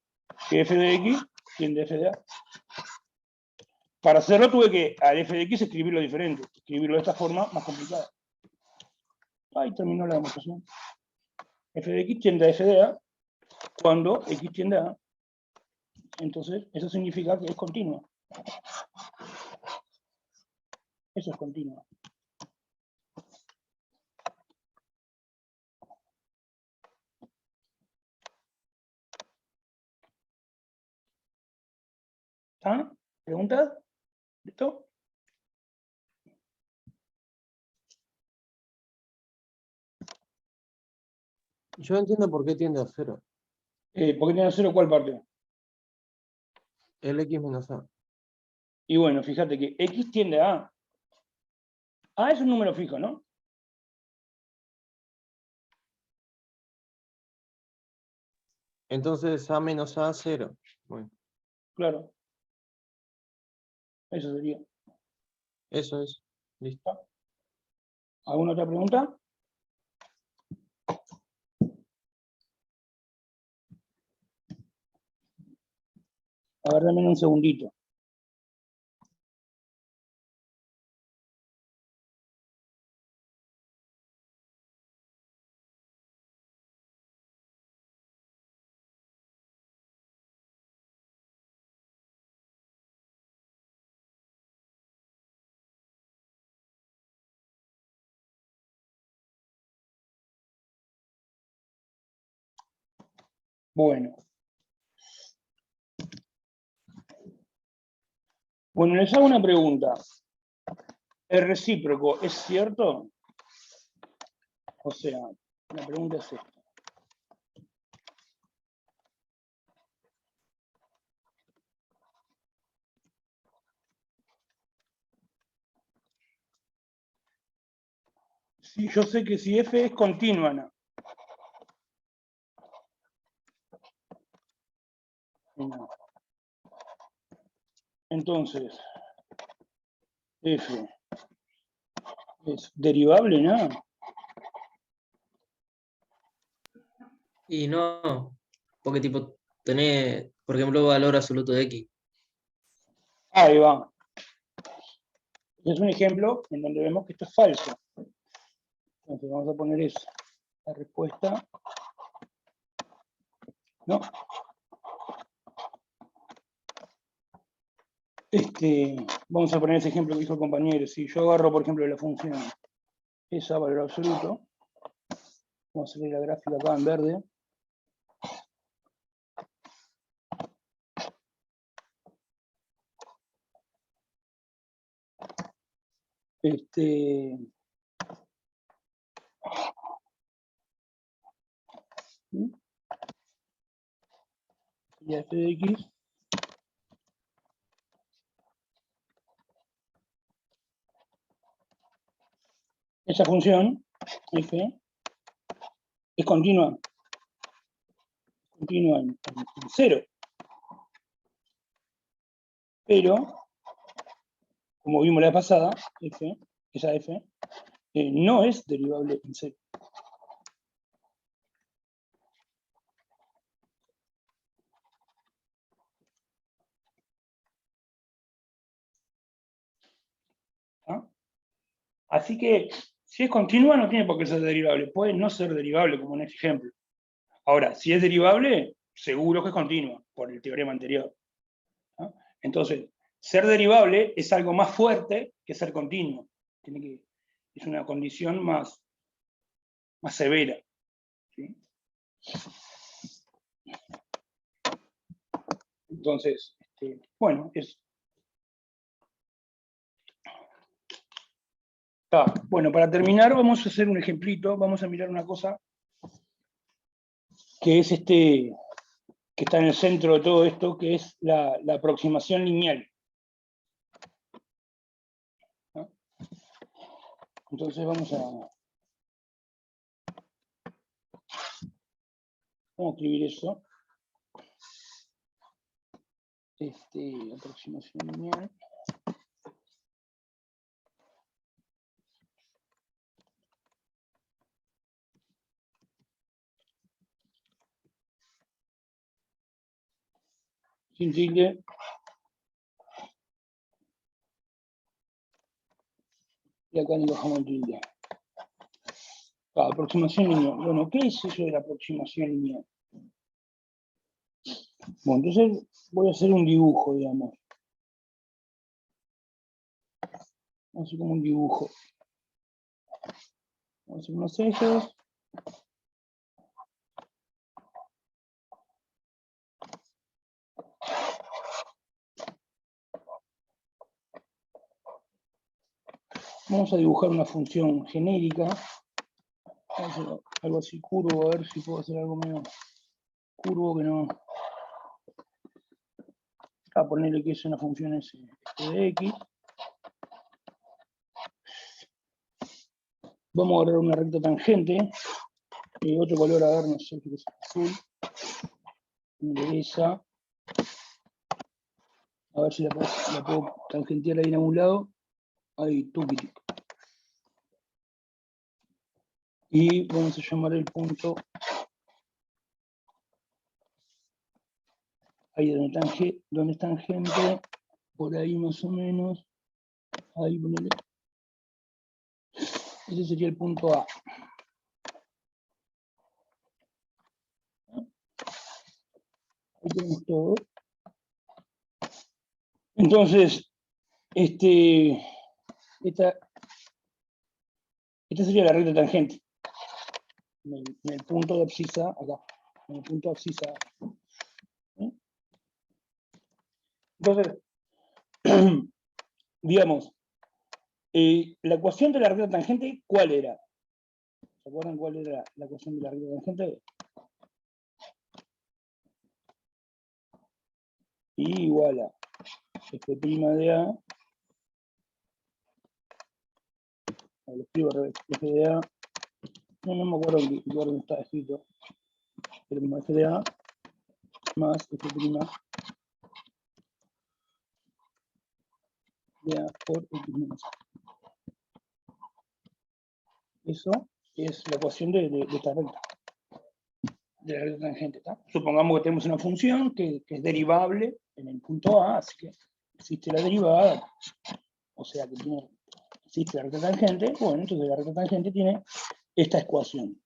Que f de x tiende a f de A. Para hacerlo tuve que al f de x escribirlo diferente. Escribirlo de esta forma más complicada. Ahí terminó la demostración. F de x tiende a f de A cuando x tiende a A. Entonces, eso significa que es continua. Eso es continua. ¿Ah? ¿Preguntas? ¿Listo? Yo no entiendo por qué tiende a 0. ¿Por qué tiene 0 cuál parte? El x menos a. Y bueno, fíjate que x tiende a A. A es un número fijo, ¿no? Entonces a menos a 0. Bueno, Claro. Eso sería. eso es. Listo. ¿Alguna otra pregunta? A ver, dame un segundito. Bueno. Bueno, les hago una pregunta. ¿El recíproco es cierto? O sea, la pregunta es esta. Si yo sé que si f es continua, ¿no? No. Entonces, f es derivable, ¿no? Y no, porque tipo, tenés, por ejemplo, valor absoluto de x. Ahí va. Es un ejemplo en donde vemos que esto es falso. Entonces vamos a poner eso. La respuesta, ¿no? Vamos a poner ese ejemplo que dijo el compañero. Si yo agarro, por ejemplo, la función esa, valor absoluto, vamos a salir la gráfica acá en verde. Y f de x esa función, f, es continua en 0. Pero, como vimos la pasada, esa f, no es derivable en 0. Así que, si es continua, no tiene por qué ser derivable. Puede no ser derivable, como en este ejemplo. Ahora, si es derivable, seguro que es continua, por el teorema anterior. ¿No? Entonces, ser derivable es algo más fuerte que ser continuo. Es una condición más severa. ¿Sí? Entonces, bueno, bueno, para terminar vamos a hacer un ejemplito, vamos a mirar una cosa que es que está en el centro de todo esto, que es la aproximación lineal. ¿No? Entonces vamos a escribir eso. Aproximación lineal. Sin tilde. Y acá le bajamos el tilde. Aproximación lineal. Bueno, ¿qué es eso de la aproximación lineal? Bueno, entonces voy a hacer un dibujo, digamos. Vamos a hacer como un dibujo. Vamos a hacer unos ejes. Vamos a dibujar una función genérica. Vamos a hacer algo así curvo, a ver si puedo hacer algo menos curvo que no. A ponerle que es una función S de X. Vamos a agarrar una recta tangente. Otro color, a ver, no sé qué es azul. Esa. A ver si la puedo tangentear ahí en algún lado. Ahí, tuki. Y vamos a llamar el punto ahí donde es tangente, por ahí más o menos. Ahí ponele. Ese sería el punto A. Ahí tenemos todo. Entonces, esta sería la recta tangente. En el punto de abscisa, acá. En el punto de abscisa. Entonces, digamos, la ecuación de la recta tangente, ¿cuál era? ¿Se acuerdan cuál era la ecuación de la recta tangente? Y igual a f' de A. Lo escribo al revés. F de A. No me acuerdo en qué orden está escrito. Pero como f de A más f' de A por x menos A. Eso es la ecuación de esta recta. De la recta tangente. ¿Tá? Supongamos que tenemos una función que es derivable en el punto A, así que existe la derivada, o sea que existe la recta tangente. Bueno, entonces la recta tangente tiene esta ecuación.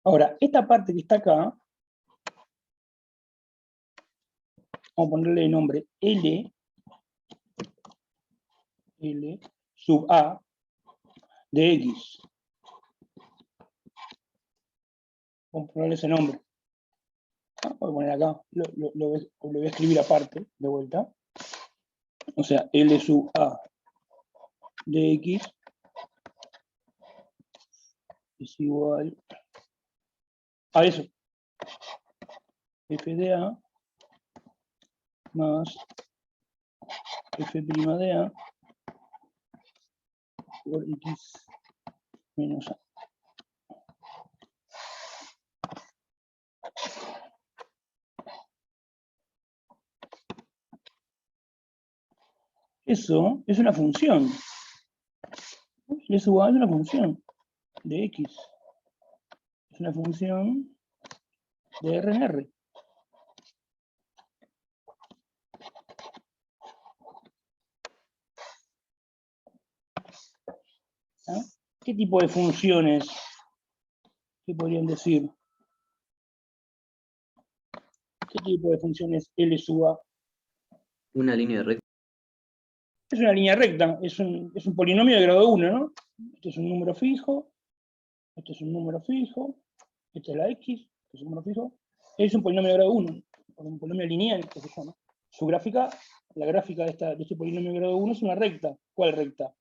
Ahora, esta parte que está acá, vamos a ponerle el nombre L sub A de X. Vamos a ponerle ese nombre. Voy a poner acá, lo voy a escribir aparte, de vuelta. O sea, L sub A de X es igual a eso. F de A más f' de A por X menos A. Eso es una función. Y es igual a una función de X. Es una función de R en R. ¿Ah? ¿Qué tipo de funciones? ¿Qué podrían decir? ¿Qué tipo de funciones L sub A? Una línea recta. Es una línea recta, es un polinomio de grado 1, ¿no? Este es un número fijo, este es un número fijo, esta es la X, que es un número fijo, es un polinomio de grado 1, un polinomio lineal, que se llama. Su gráfica, la gráfica de este polinomio de grado 1 es una recta. ¿Cuál recta?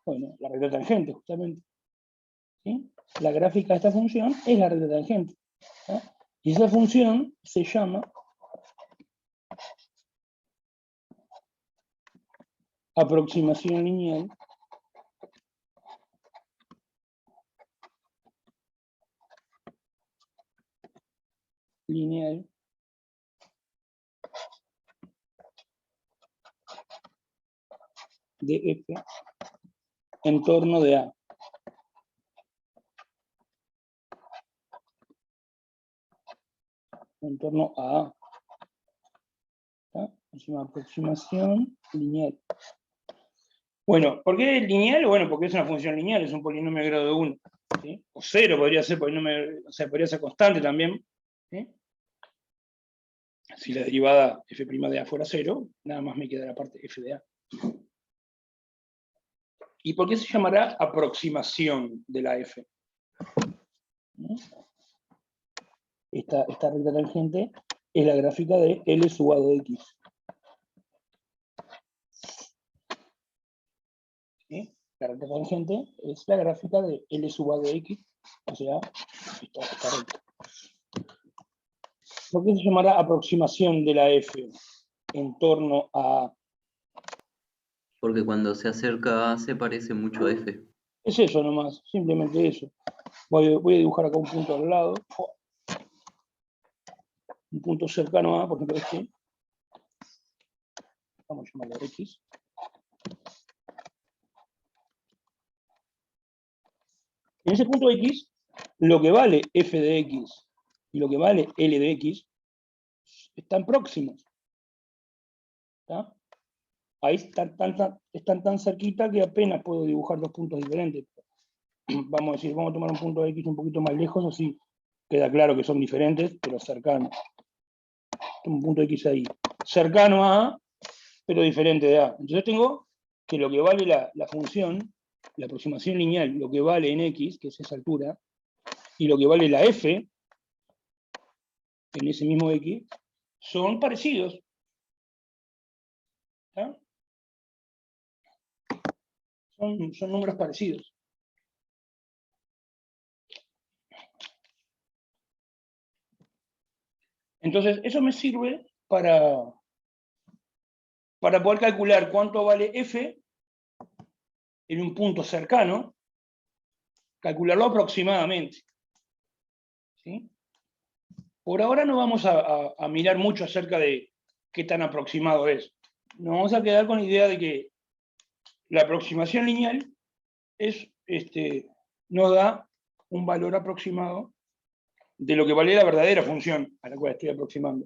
Bueno, la recta tangente, justamente. ¿Sí? La gráfica de esta función es la recta tangente. ¿Ah? Y esa función se llama aproximación lineal de F en torno de A. En torno a A. ¿Está? Es una aproximación lineal. Bueno, ¿por qué lineal? Bueno, porque es una función lineal, es un polinomio de grado 1. ¿Sí? O 0 podría ser polinomio, o sea, podría ser constante también. ¿Sí? Si la derivada f' de A fuera 0, nada más me queda la parte f de A. ¿Y por qué se llamará aproximación de la f? Esta recta tangente es la gráfica de L sub A de X. ¿Sí? La recta tangente es la gráfica de L sub A de X, o sea, esta recta. ¿Por qué se llamará aproximación de la f en torno a A? Porque cuando se acerca a A se parece mucho a F. Es eso nomás, simplemente eso. Voy a dibujar acá un punto al lado. Un punto cercano a, por ejemplo, este. Vamos a llamarlo X. En ese punto X, lo que vale f de X y lo que vale L de X están próximos. ¿Está? Ahí están tan cerquita que apenas puedo dibujar dos puntos diferentes. Vamos a decir, vamos a tomar un punto X un poquito más lejos, así queda claro que son diferentes, pero cercanos. Un punto X ahí, cercano a A, pero diferente de A. Entonces tengo que lo que vale la función, la aproximación lineal, lo que vale en X, que es esa altura, y lo que vale la F, en ese mismo X, son parecidos. ¿Está? Son números parecidos. Entonces, eso me sirve para poder calcular cuánto vale F en un punto cercano, calcularlo aproximadamente. ¿Sí? Por ahora no vamos a mirar mucho acerca de qué tan aproximado es. Nos vamos a quedar con la idea de que la aproximación lineal nos da un valor aproximado de lo que vale la verdadera función a la cual estoy aproximando.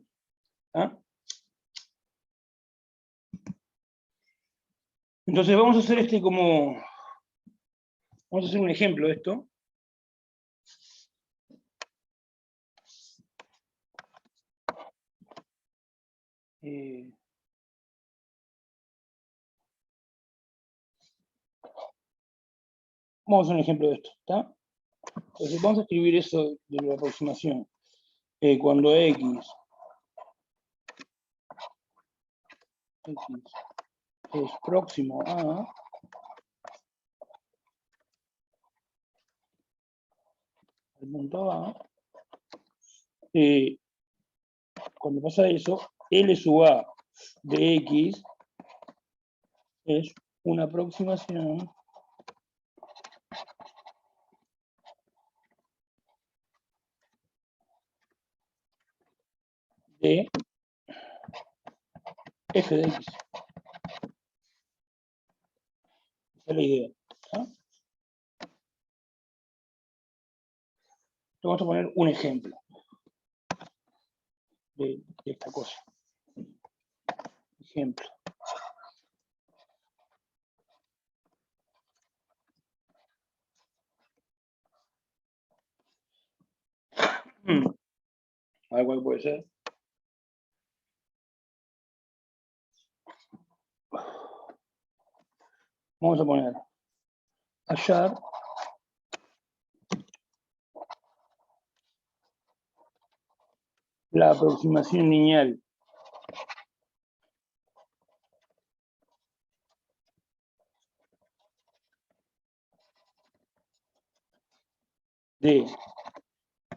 ¿Ah? Entonces vamos a hacer vamos a hacer un ejemplo de esto. Vamos a hacer un ejemplo de esto, ¿está? Entonces vamos a escribir eso de la aproximación. Cuando X es próximo a el punto A, cuando pasa eso, L sub A de X es una aproximación de f de X. Esa es la idea. ¿Ah? Vamos a poner un ejemplo de esta cosa. Ejemplo. A ver cuál puede ser. Vamos a poner hallar la aproximación lineal de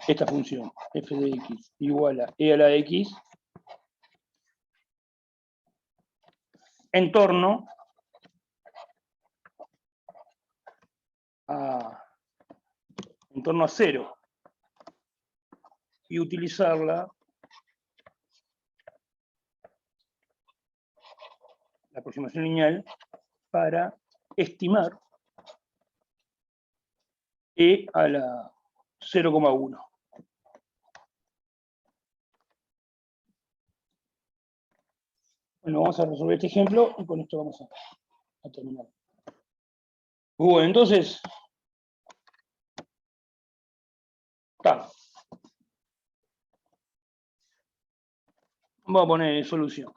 esta función f de x igual a e a la x en torno a 0 y utilizarla la aproximación lineal para estimar e a la 0,1. Bueno, vamos a resolver este ejemplo y con esto vamos a terminar. Bueno, entonces, vamos a poner solución.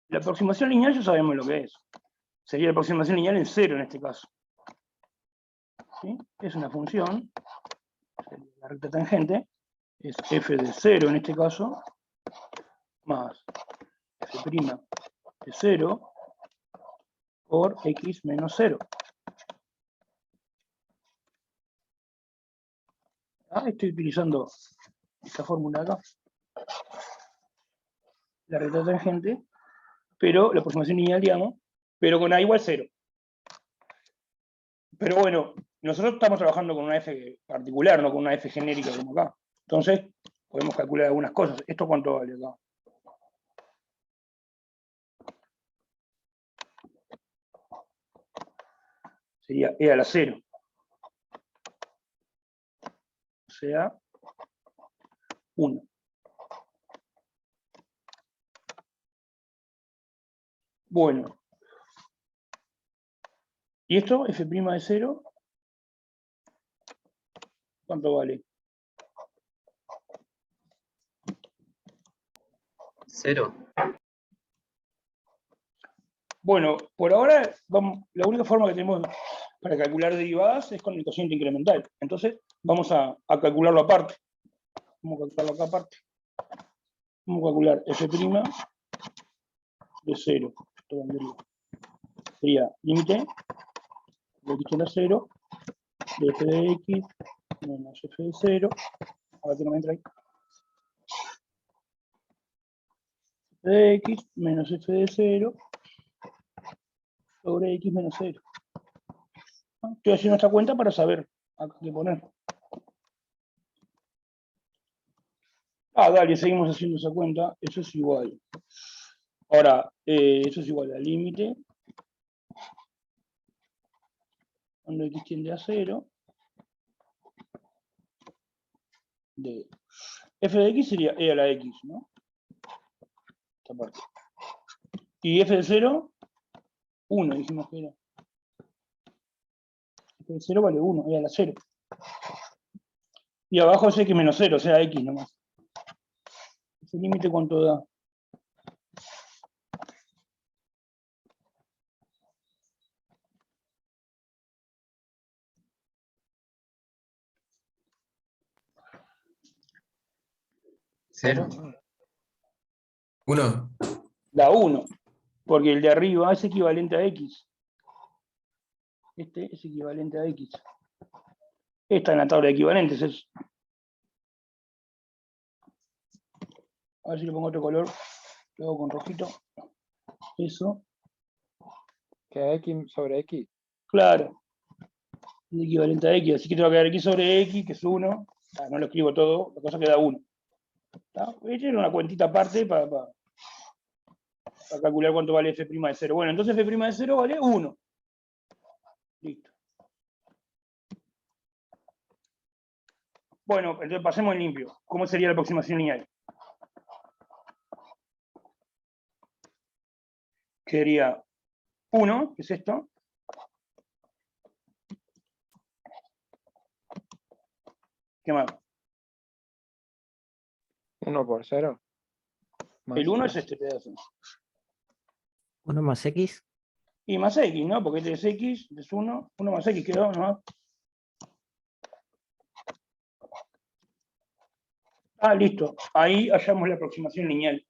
La aproximación lineal ya sabemos lo que es. Sería la aproximación lineal en 0 en este caso. ¿Sí? Es una función, la recta tangente, es f de 0 en este caso, más f' de 0 por x menos 0. Estoy utilizando esta fórmula acá. La recta tangente, pero la aproximación lineal, digamos, pero con a igual 0. Pero bueno, nosotros estamos trabajando con una f particular, no con una f genérica como acá. Entonces, podemos calcular algunas cosas. ¿Esto cuánto vale acá? Sería e a la 0. O sea, 1. Bueno. ¿Y esto, f' de 0? ¿Cuánto vale? 0. Bueno, por ahora, la única forma que tenemos para calcular derivadas es con el cociente incremental. Entonces, vamos a calcularlo aparte. Vamos a calcularlo acá aparte. Vamos a calcular f' de 0. Esto vendría. Sería límite de x tiende a 0 de f de x menos f de 0. A ver si no me entra ahí. F de x menos f de 0 sobre x menos 0. Estoy haciendo esta cuenta para saber a qué poner. Dale, seguimos haciendo esa cuenta. Eso es igual. Ahora, eso es igual al límite cuando x tiende a 0 de f de x sería e a la x, ¿no? Esta parte. Y f de 0, 1, dijimos que era. F de 0 vale 1, e a la 0. Y abajo es x menos 0, o sea, x nomás. ¿Ese límite cuánto da? ¿0? 1. Da 1, porque el de arriba es equivalente a x. Este es equivalente a x. Esta en la tabla de equivalentes es. A ver si le pongo otro color. Lo hago con rojito. Eso. Que x sobre x. Claro. Es equivalente a x. Así que te va a quedar x sobre x, que es 1. No lo escribo todo, la cosa queda 1. Esta era una cuentita aparte para calcular cuánto vale f' de 0. Bueno, entonces f' de 0 vale 1. Listo. Bueno, entonces pasemos en limpio. ¿Cómo sería la aproximación lineal? Quedaría 1, que es esto. ¿Qué más? 1 por 0. El 1 es este pedazo. 1 más X. Y más X, ¿no? Porque este es X, este es 1. 1 más X quedó, ¿no? Ah, listo. Ahí hallamos la aproximación lineal.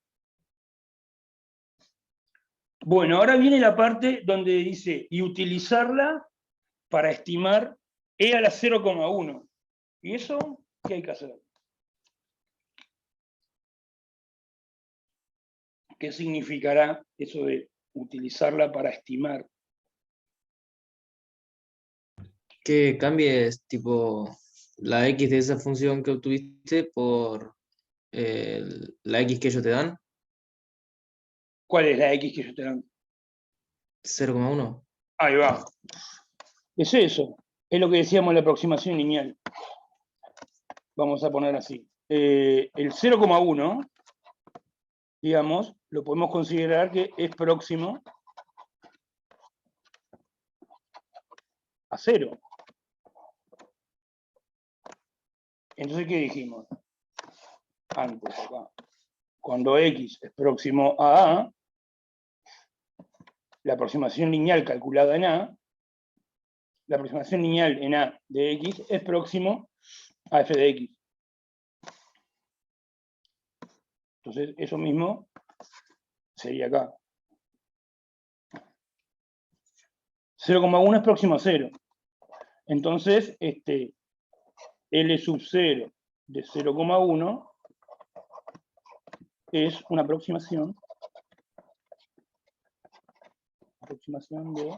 Bueno, ahora viene la parte donde dice, y utilizarla para estimar E a la 0,1. ¿Y eso qué hay que hacer? ¿Qué significará eso de utilizarla para estimar? Que cambies tipo la X de esa función que obtuviste por la X que ellos te dan, ¿Cuál es la X que yo te dan? 0,1. Ahí va. Es eso. Es lo que decíamos en la aproximación lineal. Vamos a poner así. El 0,1, digamos, lo podemos considerar que es próximo a 0. Entonces, ¿qué dijimos? Antes, acá. Cuando X es próximo a A, la aproximación lineal calculada en A, la aproximación lineal en A de X es próximo a f de X. Entonces, eso mismo sería acá. 0,1 es próximo a 0. Entonces, L sub 0 de 0,1 es una aproximación de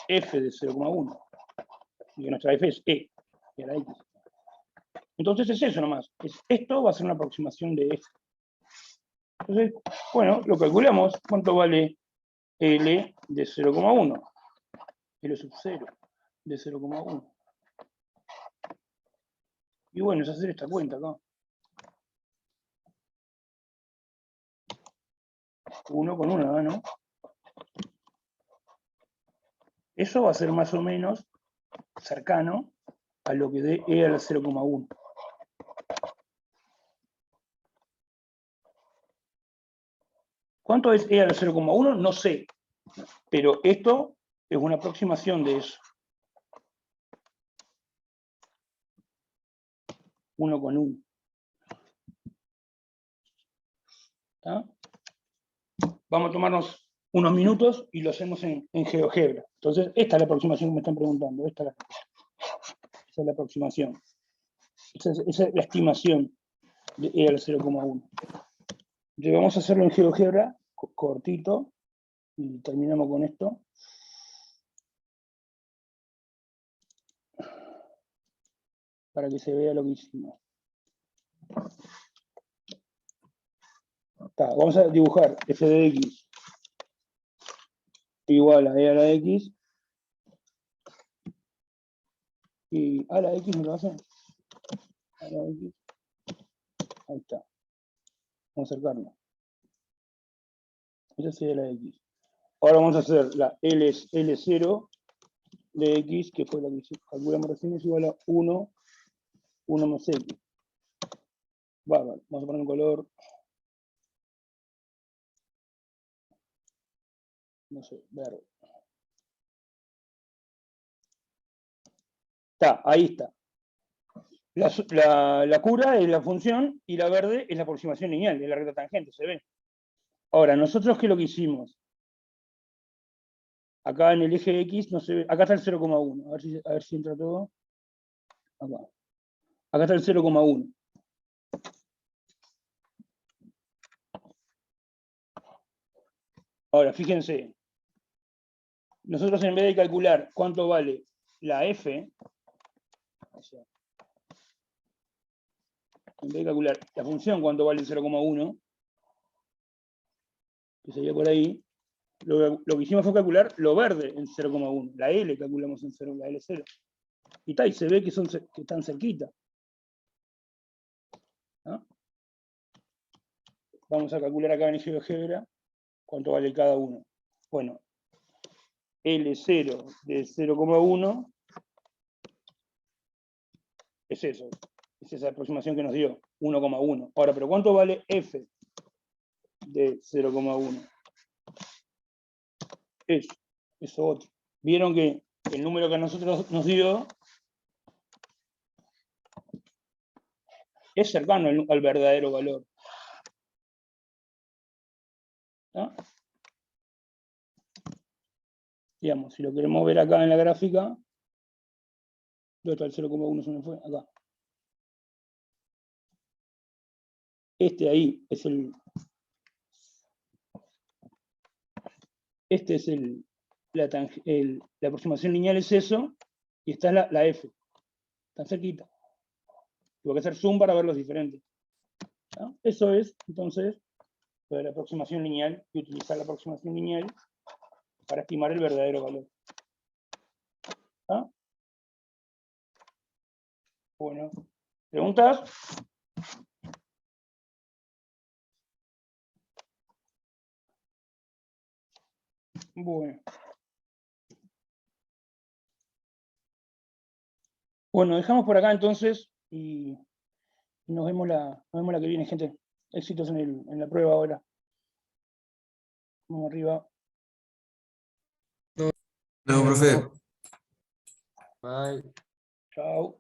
f de 0,1. Y nuestra f es e, y a la x. Entonces es eso nomás. Esto va a ser una aproximación de f. Entonces, bueno, lo calculamos. ¿Cuánto vale L de 0,1? L sub 0 de 0,1. Y bueno, es hacer esta cuenta acá. 1 con 1, ¿no? Eso va a ser más o menos cercano a lo que dé E a la 0,1. ¿Cuánto es E a la 0,1? No sé. Pero esto es una aproximación de eso. 1 con 1. ¿Está? Vamos a tomarnos unos minutos y lo hacemos en GeoGebra. Entonces, esta es la aproximación que me están preguntando. Esa es la aproximación. Esa es la estimación de E a la 0,1. Entonces, vamos a hacerlo en GeoGebra, cortito, y terminamos con esto. Para que se vea lo que hicimos. Vamos a dibujar f de x igual a e a la x. Y a la x me lo hacen. A la x. Ahí está. Vamos a acercarnos. Esa sería la x. Ahora vamos a hacer la L0 de x, que fue la que calculamos recién, es igual a 1 más x. Bárbaro. Vamos a poner un color. No sé, verde. Está, ahí está. La cura es la función y la verde es la aproximación lineal, es la recta tangente, se ve. Ahora, nosotros, ¿qué es lo que hicimos? Acá en el eje X, no se ve, acá está el 0,1. A ver si entra todo. Acá está el 0,1. Ahora, fíjense. Nosotros en vez de calcular cuánto vale la f, o sea, en vez de calcular la función cuánto vale el 0,1, que sería por ahí, lo que hicimos fue calcular lo verde en 0,1. La L calculamos en 0, la L0. Y tal, y se ve que están cerquita. ¿No? Vamos a calcular acá en GeoGebra cuánto vale cada uno. Bueno, L0 de 0,1 es eso. Es esa aproximación que nos dio. 1,1. Ahora, ¿pero cuánto vale f de 0,1? Eso otro. Vieron que el número que a nosotros nos dio es cercano al verdadero valor. ¿No? Digamos, si lo queremos ver acá en la gráfica, ¿dónde está el 0,1? Se me fue, acá. Este ahí es el... Este es la aproximación lineal es eso, y está la f. Está cerquita. Tengo que hacer zoom para verlos diferentes. ¿No? Eso es, entonces, lo de la aproximación lineal, y utilizar la aproximación lineal para estimar el verdadero valor. ¿Ah? Bueno, ¿preguntas? Bueno. Bueno, dejamos por acá entonces y nos vemos la que viene, gente. Éxitos en la prueba ahora. Vamos arriba. No, profe. Bye. Chao.